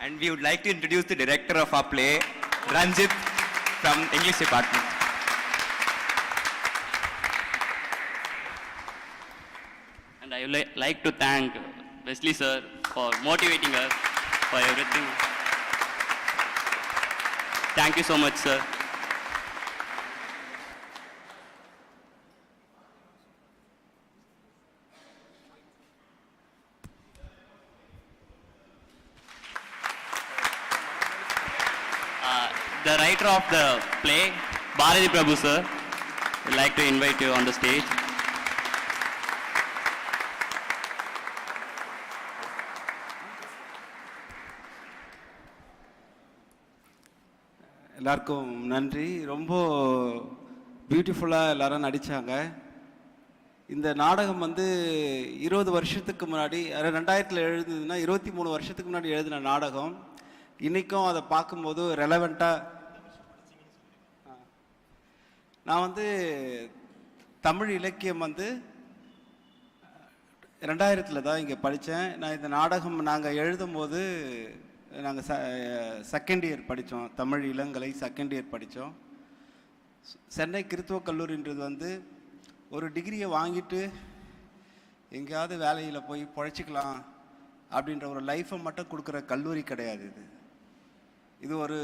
And we would like to introduce the director of our play, Ranjit from English Department. And I would like to thank Wesley sir for motivating us for everything. Thank you so much, sir. The writer of the play, Balaji Prabhu sir, would like to invite you on the stage. எல்லாருக்கும் நன்றி. ரொம்ப பியூட்டிஃபுல்லாக எல்லாரும் நடித்தாங்க. இந்த நாடகம் வந்து 20 வருஷத்துக்கு முன்னாடி, 2000 எழுதுனதுன்னா 23 வருஷத்துக்கு முன்னாடி எழுதின நாடகம். இன்றைக்கும் அதை பார்க்கும்போது ரெலவெண்ட்டாக. நான் வந்து தமிழ் இலக்கியம் வந்து 2000 தான் இங்கே படித்தேன். நான் இந்த நாடகம் நாங்கள் எழுதும்போது நாங்கள் செகண்ட் இயர் படித்தோம். தமிழ் இளங்கலை செகண்ட் இயர் படித்தோம். சென்னை கிறித்துவ கல்லூரின்றது வந்து ஒரு டிகிரியை வாங்கிட்டு எங்கேயாவது வேலையில் போய் பொழைச்சிக்கலாம் அப்படின்ற ஒரு லைஃப்பை மட்டும் கொடுக்குற கல்லூரி கிடையாது. இது ஒரு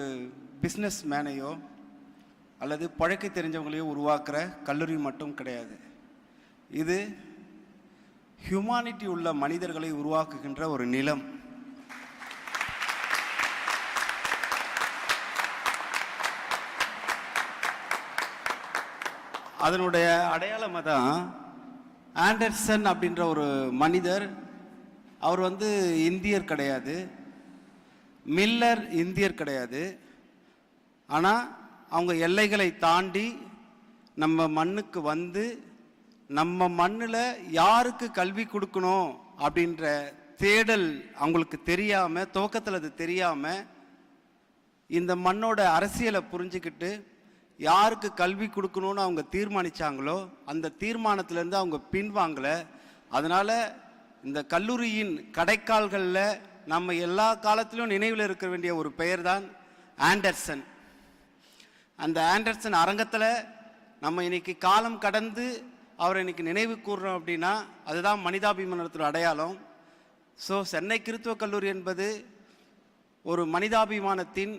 பிஸ்னஸ் மேனையோ அல்லது பழக்க தெரிஞ்சவங்களையோ உருவாக்குற கல்லூரி மட்டும் கிடையாது. இது ஹியூமானிட்டி உள்ள மனிதர்களை உருவாக்குகின்ற ஒரு நிலம். அதனுடைய அடையாளமாக தான் ஆண்டர்சன் அப்படின்ற ஒரு மனிதர். அவர் வந்து இந்தியர் கிடையாது, மில்லர் இந்தியர் கிடையாது. ஆனால் அவங்க எல்லைகளை தாண்டி நம்ம மண்ணுக்கு வந்து நம்ம மண்ணில் யாருக்கு கல்வி கொடுக்கணும் அப்படின்ற தேடல் அவங்களுக்கு தெரியாமல், துவக்கத்தில் அது தெரியாமல் இந்த மண்ணோட அரசியலை புரிஞ்சுக்கிட்டு யாருக்கு கல்வி கொடுக்கணும்னு அவங்க தீர்மானித்தாங்களோ அந்த தீர்மானத்திலேருந்து அவங்க பின்வாங்கலை. அதனால் இந்த கல்லூரியின் கடைக்கால்களில் நம்ம எல்லா காலத்திலும் நினைவில் இருக்க வேண்டிய ஒரு பெயர் தான் ஆண்டர்சன். அந்த ஆண்டர்சன் அரங்கத்தில் நம்ம இன்னைக்கு காலம் கடந்து அவரை இன்னைக்கு நினைவு கூறுறோம் அப்படின்னா அதுதான் மனிதாபிமானத்தோட அடையாளம். ஸோ சென்னை கிறித்துவ கல்லூரி என்பது ஒரு மனிதாபிமானத்தின்,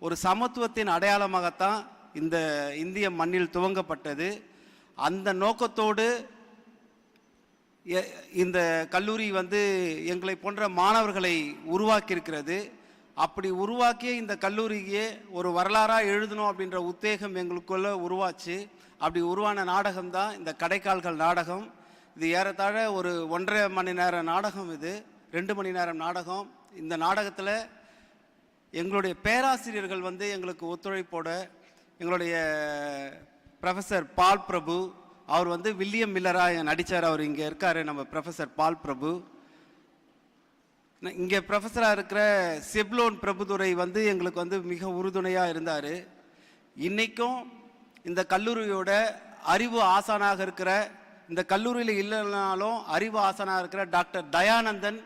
ஒரு சமத்துவத்தின் அடையாளமாகத்தான் இந்த இந்திய மண்ணில் துவங்கப்பட்டது. அந்த நோக்கத்தோடு இந்த கல்லூரி வந்து எங்களை போன்ற மாணவர்களை உருவாக்கியிருக்கிறது. அப்படி உருவாக்கிய இந்த கல்லூரியே ஒரு வரலாறாக எழுதணும் அப்படின்ற உத்வேகம் எங்களுக்குள்ள உருவாச்சு. அப்படி உருவான நாடகம் தான் இந்த கடைக்கால்கள் நாடகம். இது ஏறத்தாழ ஒரு 1.5 மணி நேர நாடகம். இது 2 மணி நேரம் நாடகம். இந்த நாடகத்தில் எங்களுடைய பேராசிரியர்கள் வந்து எங்களுக்கு ஒத்துழைப்போட, எங்களுடைய ப்ரொஃபஸர் பால் பிரபு, அவர் வந்து வில்லியம் மில்லராக நடித்தார். அவர் இங்கே இருக்கார், நம்ம ப்ரொஃபஸர் பால் பிரபு. இங்கே ப்ரொஃபஸராக இருக்கிற செப்லோன் பிரபுதுரை வந்து எங்களுக்கு வந்து மிக உறுதுணையாக இருந்தார். இன்றைக்கும் இந்த கல்லூரியோட அறிவு ஆசானாக இருக்கிற, இந்த கல்லூரியில் இல்லைனாலும் அறிவு ஆசானாக இருக்கிற டாக்டர் தயானந்தன்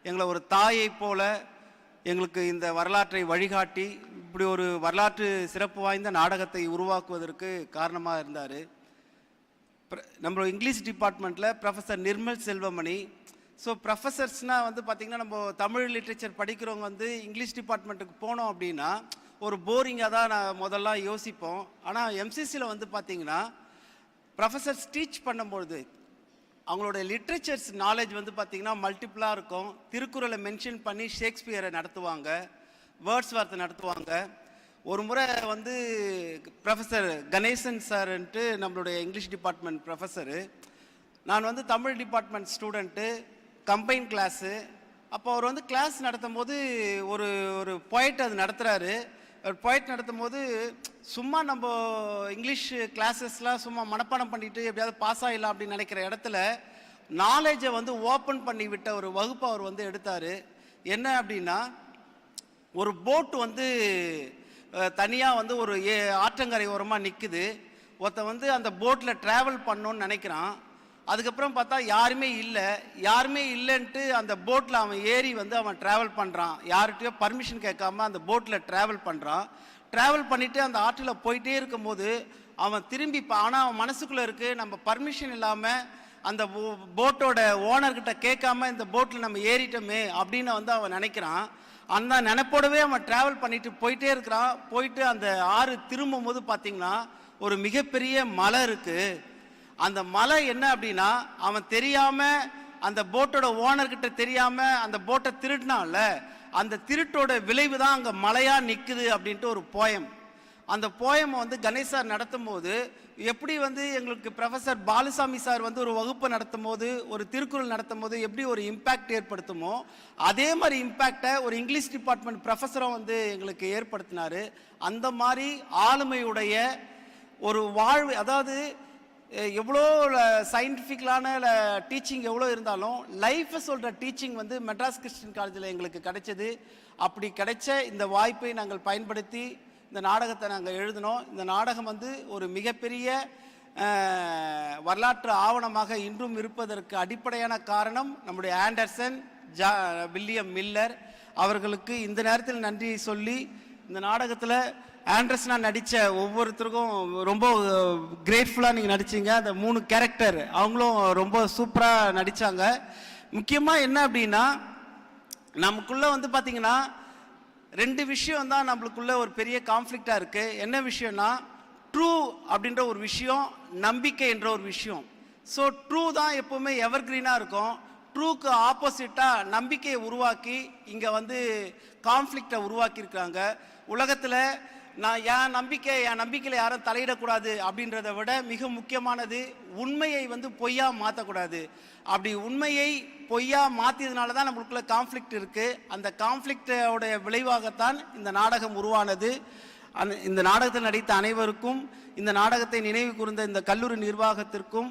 எங்களை ஒரு தாயை போல எங்களுக்கு இந்த வரலாற்றை வழிகாட்டி இப்படி ஒரு வரலாற்று சிறப்பு வாய்ந்த நாடகத்தை உருவாக்குவதற்கு காரணமாக இருந்தார். நம்ம இங்கிலீஷ் டிபார்ட்மெண்ட்டில் ப்ரொஃபஸர் நிர்மல் செல்வமணி. ஸோ ப்ரொஃபஸர்ஸ்னால் வந்து பார்த்திங்கன்னா நம்ம தமிழ் லிட்ரேச்சர் படிக்கிறவங்க வந்து இங்கிலீஷ் டிபார்ட்மெண்ட்டுக்கு போனோம் அப்படின்னா ஒரு போரிங்காக தான் நான் முதல்ல யோசிப்போம். ஆனால் எம்சிசியில் வந்து பார்த்திங்கன்னா ப்ரொஃபஸர்ஸ் டீச் பண்ணும்பொழுது அவங்களோட லிட்ரேச்சர்ஸ் நாலேஜ் வந்து பார்த்திங்கன்னா மல்டிப்புளாக இருக்கும். திருக்குறளை மென்ஷன் பண்ணி ஷேக்ஸ்பியரை நடத்துவாங்க, வேர்ட்ஸ்வர்த்தை நடத்துவாங்க. ஒரு முறை வந்து ப்ரொஃபஸர் கணேசன் சார்ன்ட்டு நம்மளுடைய இங்கிலீஷ் டிபார்ட்மெண்ட் ப்ரொஃபஸரு, நான் வந்து Tamil department student, combine class. அப்போ அவர் வந்து கிளாஸ் நடத்தும் போது ஒரு ஒரு பொயட் அது நடத்துகிறாரு. பொயட் நடத்தும் போது சும்மா நம்ம இங்கிலீஷ் கிளாஸஸ்லாம் சும்மா மனப்பாடம் பண்ணிட்டு எப்படியாவது பாஸ் ஆகிடலாம் அப்படின்னு நினைக்கிற இடத்துல நாலேஜை வந்து ஓப்பன் பண்ணி விட்ட ஒரு வகுப்பு அவர் வந்து எடுத்தார். என்ன அப்படின்னா, ஒரு போட்டு வந்து தனியாக வந்து ஒரு ஆற்றங்கரை ஓரமாக நிற்குது. ஒருத்தன் வந்து அந்த போட்டில் ட்ராவல் பண்ணணுன்னு நினைக்கிறான். அதுக்கப்புறம் பார்த்தா யாருமே இல்லைன்ட்டு அந்த போட்டில் அவன் ஏறி வந்து அவன் ட்ராவல் பண்ணுறான். யார்கிட்டயோ பர்மிஷன் கேட்காம அந்த போட்டில் ட்ராவல் பண்ணுறான். ட்ராவல் பண்ணிவிட்டு அந்த ஆற்றில் போயிட்டே இருக்கும்போது அவன் திரும்பி ஆனால் அவன் மனசுக்குள்ளே இருக்குது, நம்ம பர்மிஷன் இல்லாமல் அந்த போட்டோட ஓனர்கிட்ட கேட்காம இந்த போட்டில் நம்ம ஏறிட்டோமே அப்படின்னு வந்து அவன் நினைக்கிறான். அந்த நினைப்போடவே அவன் ட்ராவல் பண்ணிட்டு போயிட்டே இருக்கிறான். போயிட்டு அந்த ஆறு திரும்பும் போது பார்த்திங்கன்னா ஒரு மிகப்பெரிய மலை இருக்குது. அந்த மலை என்ன அப்படின்னா, அவன் தெரியாமல் அந்த போட்டோட ஓனர்கிட்ட தெரியாமல் அந்த போட்டை திருடினான்ல, அந்த திருட்டோட விளைவு தான் அங்கே மலையாக நிற்குது அப்படின்ட்டு ஒரு போயம். அந்த போயமை வந்து கணேஷ் சார் நடத்தும் போது எப்படி வந்து எங்களுக்கு ப்ரொஃபஸர் பாலுசாமி சார் வந்து ஒரு வகுப்பு நடத்தும் போது ஒரு திருக்குறள் நடத்தும் போது எப்படி ஒரு இம்பேக்ட் ஏற்படுத்துமோ அதே மாதிரி இம்பேக்டை ஒரு இங்கிலீஷ் டிபார்ட்மெண்ட் ப்ரொஃபஸரும் வந்து எங்களுக்கு ஏற்படுத்தினார். அந்த மாதிரி ஆளுமையுடைய ஒரு வாழ்வு, அதாவது எவ்வளோ சயின்டிஃபிக்கலான டீச்சிங் எவ்வளோ இருந்தாலும் லைஃப்பை சொல்கிற டீச்சிங் வந்து மெட்ராஸ் கிறிஸ்டியன் காலேஜில் எங்களுக்கு கிடைச்சது. அப்படி கிடைச்ச இந்த வாய்ப்பை நாங்கள் பயன்படுத்தி இந்த நாடகத்தை நாங்கள் எழுதினோம். இந்த நாடகம் வந்து ஒரு மிகப்பெரிய வரலாற்று ஆவணமாக இன்றும் இருப்பதற்கு அடிப்படையான காரணம் நம்முடைய ஆண்டர்சன், வில்லியம் மில்லர் அவர்களுக்கு இந்த நேரத்தில் நன்றி சொல்லி, இந்த நாடகத்தில் ஆண்டர்சனாக நடித்த ஒவ்வொருத்தருக்கும் ரொம்ப கிரேட்ஃபுல்லாக நீங்கள் நடிச்சிங்க. அந்த 3 கேரக்டர் அவங்களும் ரொம்ப சூப்பராக நடித்தாங்க. முக்கியமாக என்ன அப்படின்னா, நமக்குள்ளே வந்து பார்த்திங்கன்னா 2 விஷயம் தான் நம்மளுக்குள்ள ஒரு பெரிய கான்ஃப்ளிக்டாக இருக்குது. என்ன விஷயம்னா, ட்ரூ அப்படின்ற ஒரு விஷயம், நம்பிக்கை என்ற ஒரு விஷயம். ஸோ ட்ரூ தான் எப்போவுமே எவர்கிரீனாக இருக்கும். ட்ரூக்கு ஆப்போசிட்டாக நம்பிக்கையை உருவாக்கி இங்கே வந்து கான்ஃப்ளிக்டை உருவாக்கியிருக்காங்க. உலகத்தில் நான் என் நம்பிக்கையில் யாரும் தலையிடக்கூடாது அப்படின்றத விட மிக முக்கியமானது உண்மையை வந்து பொய்யா மாற்றக்கூடாது. அப்படி உண்மையை பொய்யா மாற்றியதுனால தான் நம்மளுக்குள்ள கான்ஃப்ளிக்ட் இருக்குது. அந்த கான்ஃப்ளிக்டோடைய விளைவாகத்தான் இந்த நாடகம் உருவானது. இந்த நாடகத்தில் நடித்த அனைவருக்கும், இந்த நாடகத்தை நினைவு கூர்ந்த இந்த கல்லூரி நிர்வாகத்திற்கும்,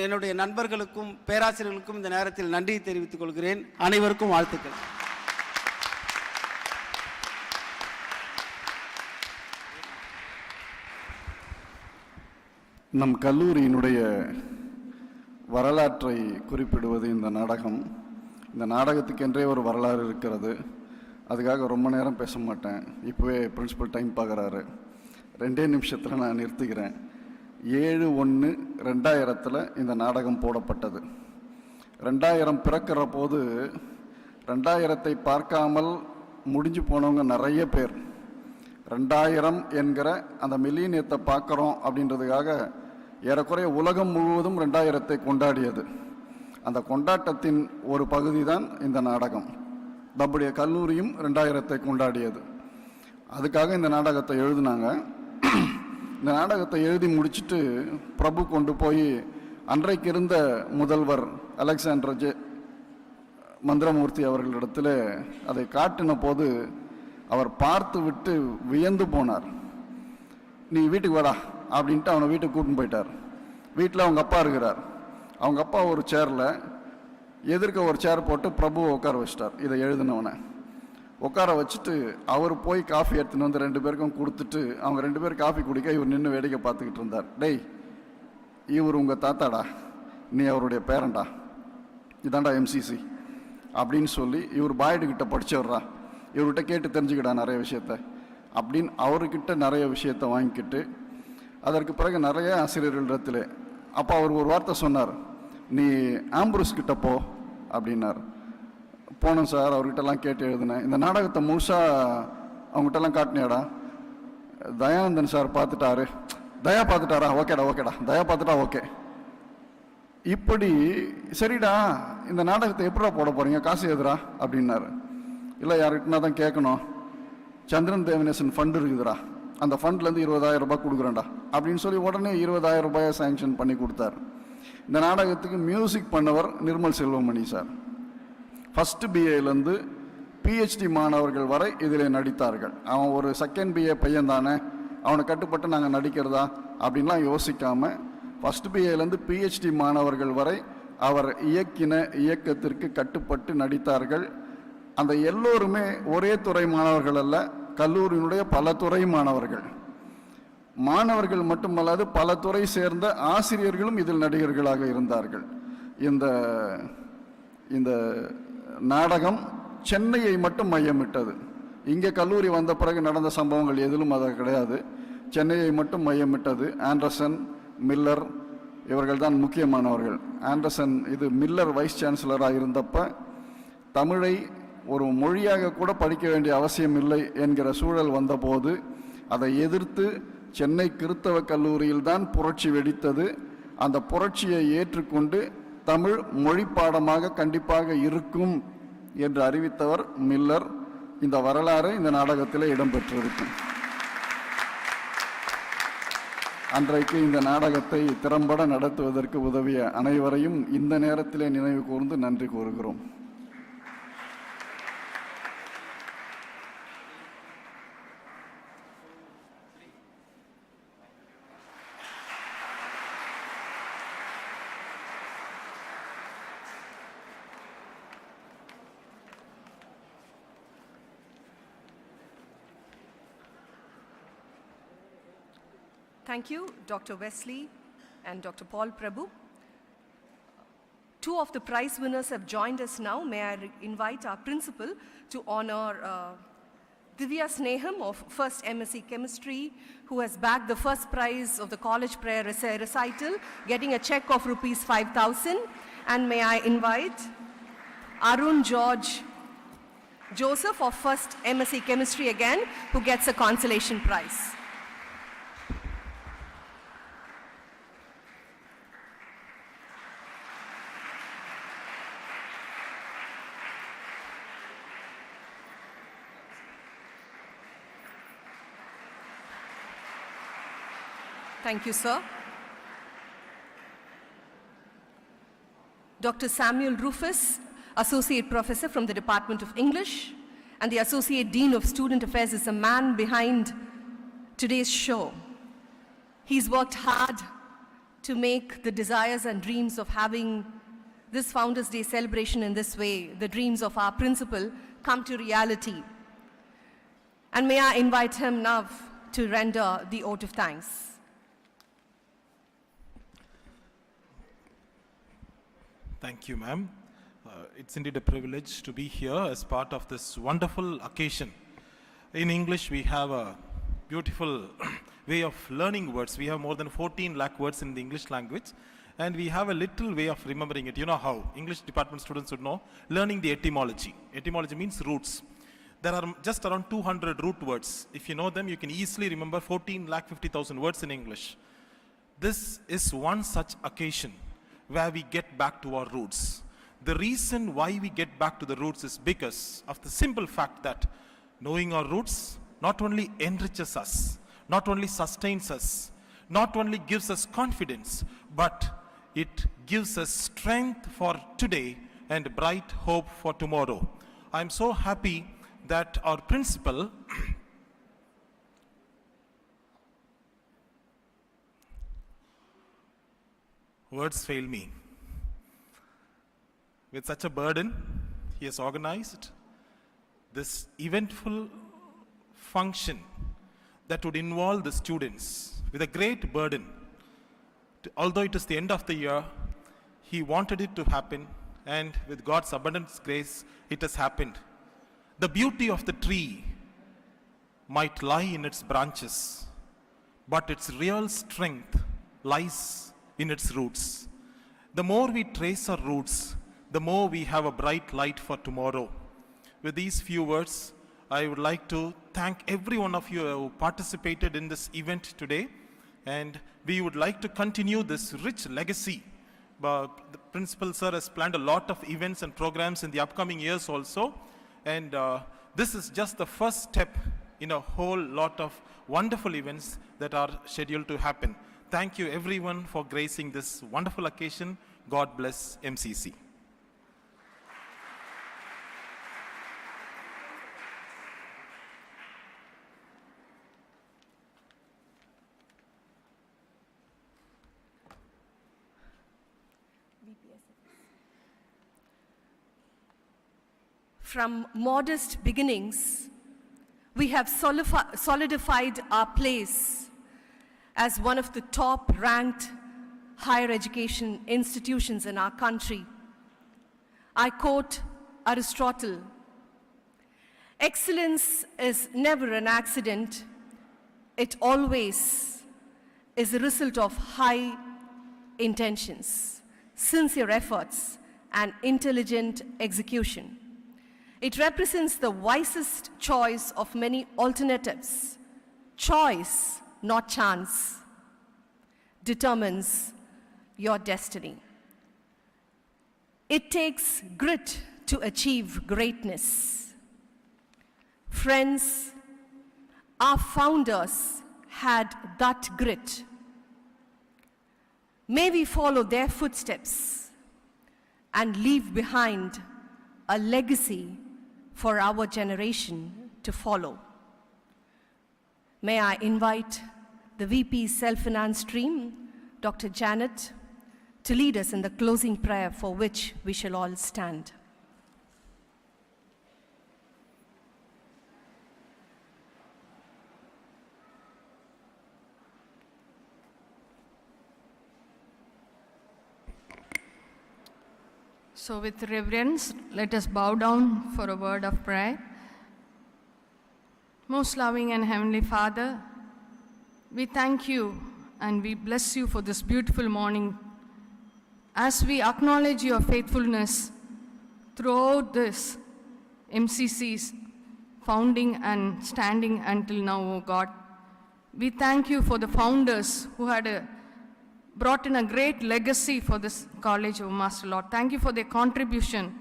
என்னுடைய நண்பர்களுக்கும் பேராசிரியர்களுக்கும் இந்த நேரத்தில் நன்றி தெரிவித்துக் கொள்கிறேன். அனைவருக்கும் வாழ்த்துக்கள். நம் கல்லூரியினுடைய வரலாற்றை குறிப்பிடுவது இந்த நாடகம். இந்த நாடகத்துக்கென்றே ஒரு வரலாறு இருக்கிறது. அதுக்காக ரொம்ப நேரம் பேச மாட்டேன். இப்போவே பிரின்சிபல் டைம் பார்க்குறாரு. 2 நிமிஷத்தில் நான் நிறுத்திக்கிறேன். 7/1/2000 இந்த நாடகம் போடப்பட்டது. 2000 பிறக்கிற போது 2000 பார்க்காமல் முடிஞ்சு போனவங்க நிறைய பேர். 2000 என்கிற அந்த மில்லியனியத்தை பார்க்குறோம் அப்படின்றதுக்காக ஏறக்குறைய உலகம் முழுவதும் 2000 கொண்டாடியது. அந்த கொண்டாட்டத்தின் ஒரு பகுதி தான் இந்த நாடகம். நம்முடைய கல்லூரியும் 2000 கொண்டாடியது. அதுக்காக இந்த நாடகத்தை எழுதினாங்க. இந்த நாடகத்தை எழுதி முடிச்சுட்டு பிரபு கொண்டு போய் அன்றைக்கு இருந்த முதல்வர் அலெக்சாண்டர் மந்திரமூர்த்தி அவர்களிடத்தில் அதை காட்டின போது அவர் பார்த்து விட்டு வியந்து போனார். நீ வீட்டுக்கு வாடா அப்படின்ட்டு அவனை வீட்டுக்கு கூட்டின்னு போயிட்டார். வீட்டில் அவங்க அப்பா இருக்கிறார். அவங்க அப்பா ஒரு சேரில் எதிர்க்க ஒரு சேர் போட்டு பிரபுவை உட்கார வச்சிட்டார். இதை எழுதினவனை உட்கார வச்சுட்டு அவர் போய் காஃபி எடுத்துன்னு வந்து 2 பேருக்கும் கொடுத்துட்டு அவங்க 2 பேர் காஃபி குடிக்க இவர் நின்று வேடிக்கை பார்த்துக்கிட்டு இருந்தார். டேய், இவர் உங்கள் தாத்தாடா, நீ அவருடைய பேரண்டா, இதாண்டா எம்சிசி அப்படின்னு சொல்லி இவர் பாய்டுக்கிட்ட படிச்சவர்றா, இவர்கிட்ட கேட்டு தெரிஞ்சுக்கிட்டா நிறைய விஷயத்த அப்படின்னு அவர்கிட்ட நிறைய விஷயத்த வாங்கிக்கிட்டு, அதற்கு பிறகு நிறைய ஆசிரியர்களிடத்தில் அப்போ அவர் ஒரு வார்த்தை சொன்னார், நீ ஆம்புரஸ் கிட்ட போ அப்படின்னார். போனோம் சார், அவர்கிட்டலாம் கேட்டு எழுதினேன். இந்த நாடகத்தை முழுசாக அவங்ககிட்டலாம் காட்டினியாடா? தயானந்தன் சார் பார்த்துட்டாரு. தயா பார்த்துட்டாரா? ஓகேடா. தயா பார்த்துட்டா ஓகே. இப்படி சரிடா, இந்த நாடகத்தை எப்படா போட போகிறீங்க, காசு எதுரா அப்படின்னாரு. இல்லை, யார்கிட்டனா தான் கேட்கணும், சந்திரன் தேவநேசன் ஃபண்டு இருக்குதுடா, அந்த ஃபண்ட்லேருந்து 20,000 ரூபாய் கொடுக்குறேன்டா அப்படின்னு சொல்லி உடனே 20,000 ரூபாயை சேங்ஷன் பண்ணி கொடுத்தார். இந்த நாடகத்துக்கு மியூசிக் பண்ணவர் நிர்மல் செல்வமணி சார். ஃபஸ்ட்டு பிஏலேருந்து பிஹெச்டி மாணவர்கள் வரை இதில் நடித்தார்கள். அவன் ஒரு செகண்ட் பிஏ பையன் தானே, அவனை கட்டுப்பட்டு நாங்கள் நடிக்கிறதா அப்படின்லாம் யோசிக்காமல் ஃபஸ்ட் பிஏலேருந்து பிஹெச்டி மாணவர்கள் வரை அவர் இயக்கின இயக்கத்திற்கு கட்டுப்பட்டு நடித்தார்கள். அந்த எல்லோருமே ஒரே துறை மாணவர்கள் அல்ல, கல்லூரியினுடைய பல துறை மாணவர்கள். மாணவர்கள் மட்டுமல்லாது பல துறை சேர்ந்த ஆசிரியர்களும் இதில் நடிகர்களாக இருந்தார்கள். இந்த நாடகம் சென்னையை மட்டும் மையமிட்டது. இங்கே கல்லூரி வந்த பிறகு நடந்த சம்பவங்கள் எதிலும் அது கிடையாது. சென்னையை மட்டும் மையமிட்டது. ஆண்டர்சன், மில்லர் இவர்கள் தான் முக்கியமானவர்கள். ஆண்டர்சன் மில்லர் வைஸ் சான்சலராக இருந்தப்ப தமிழை ஒரு மொழியாக கூட படிக்க வேண்டிய அவசியம் இல்லை என்கிற சூழல் வந்தபோது அதை எதிர்த்து சென்னை கிறித்தவ கல்லூரியில் தான் புரட்சி வெடித்தது. அந்த புரட்சியை ஏற்றுக்கொண்டு தமிழ் மொழி பாடமாக கண்டிப்பாக இருக்கும் என்று அறிவித்தவர் மில்லர். இந்த வரலாறு இந்த நாடகத்தில் இடம்பெற்றிருக்கும். அன்றைக்கு இந்த நாடகத்தை திறம்பட நடத்துவதற்கு உதவிய அனைவரையும் இந்த நேரத்திலே நினைவு கூர்ந்து நன்றி கூறுகிறோம். Thank you, Dr. Wesley and Dr. Paul Prabhu. Two of the prize winners have joined us now. May I invite our principal to honor Divya Sneham of First MSc Chemistry, who has bagged the first prize of the college prayer recital, getting a check of rupees 5,000. And may I invite Arun George Joseph of First MSc Chemistry again, who gets a consolation prize. Thank you, sir. Dr. Samuel Rufus, Associate Professor from the Department of English, and the Associate Dean of Student Affairs is the man behind today's show. He's worked hard to make the desires and dreams of having this Founders' Day celebration in this way, the dreams of our principal, come to reality. And may I invite him now to render the vote of thanks. Thank you, ma'am. It's indeed a privilege to be here as part of this wonderful occasion. In English, we have a beautiful way of learning words. We have more than 14 lakh words in the English language, and we have a little way of remembering it. You know how English department students would know, learning the etymology. Etymology means roots. There are just around 200 root words. If you know them, you can easily remember 14 lakh 50,000 words in English. This is one such occasion where we get back to our roots. The reason why we get back to the roots is because of the simple fact that knowing our roots not only enriches us, not only sustains us, not only gives us confidence, but it gives us strength for today and bright hope for tomorrow. I'm so happy that our principal words fail me. With such a burden, he has organized this eventful function that would involve the students with a great burden. Although it is the end of the year, he wanted it to happen, and with God's abundant grace, it has happened. The beauty of the tree might lie in its branches, but its real strength lies in its roots. The more we trace our roots, the more we have a bright light for tomorrow. With these few words, I would like to thank every one of you who participated in this event today, and we would like to continue this rich legacy. The principal sir has planned a lot of events and programs in the upcoming years also, and this is just the first step in a whole lot of wonderful events that are scheduled to happen. Thank you everyone for gracing this wonderful occasion. God bless MCC. From modest beginnings, we have solidified our place as one of the top-ranked higher education institutions in our country. I quote Aristotle, "Excellence is never an accident. It always is a result of high intentions, sincere efforts, and intelligent execution. It represents the wisest choice of many alternatives. Choice, not chance, determines your destiny. It takes grit to achieve greatness." Friends, our founders had that grit May we follow their footsteps and leave behind a legacy for our generation to follow. May I invite the VP Self-Finance Stream, Dr. Janet, to lead us in the closing prayer for which we shall all stand. So with reverence, let us bow down for a word of prayer. Most loving and Heavenly Father, we thank you and we bless you for this beautiful morning. As we acknowledge your faithfulness throughout this MCC's founding and standing until now, O God, we thank you for the founders who had brought in a great legacy for this college, O Master Lord. Thank you for their contribution.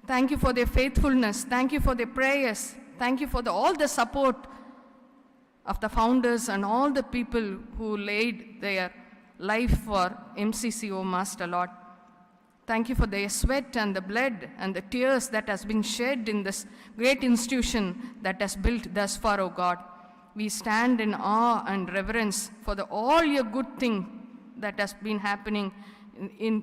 Thank you for their faithfulness. Thank you for their prayers. Thank you for all the support of the founders and all the people who laid their life for MCC, O Master Lord. Thank you for their sweat and the blood and the tears that has been shed in this great institution that has built thus far, O God. We stand in awe and reverence for all your good thing that has been happening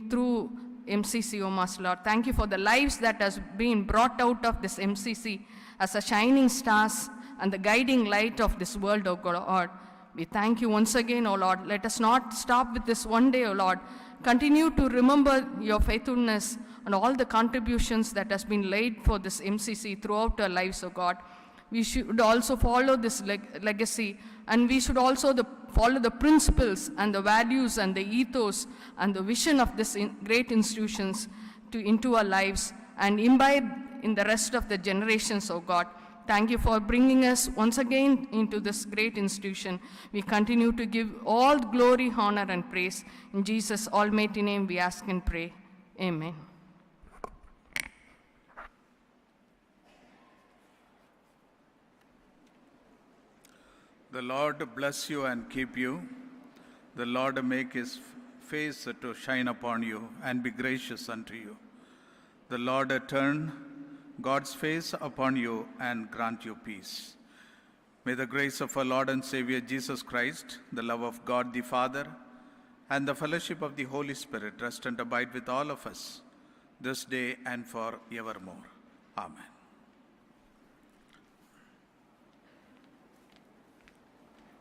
through MCC, O Master Lord. Thank you for the lives that has been brought out of this MCC as a shining stars and the guiding light of this world, O God. We thank you once again, O Lord. Let us not stop with this one day, O Lord. Continue to remember your faithfulness and all the contributions that has been laid for this MCC throughout our lives, O God. We should also follow this legacy, and we should also follow the principles and the values and the ethos and the vision of this great institutions into our lives and imbibe in the rest of the generations, O God. Thank you for bringing us once again into this great institution. We continue to give all glory, honor, and praise. In Jesus' almighty name we ask and pray. Amen. The Lord bless you and keep you. The Lord make his face to shine upon you and be gracious unto you. The Lord turn God's face upon you and grant you peace. May the grace of our Lord and Savior Jesus Christ, the love of God the Father, and the fellowship of the Holy Spirit rest and abide with all of us this day and forevermore. Amen.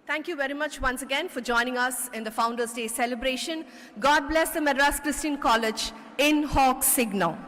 Thank you very much once again for joining us in the Founders' Day celebration. God bless the Madras Christian College in hoc signo.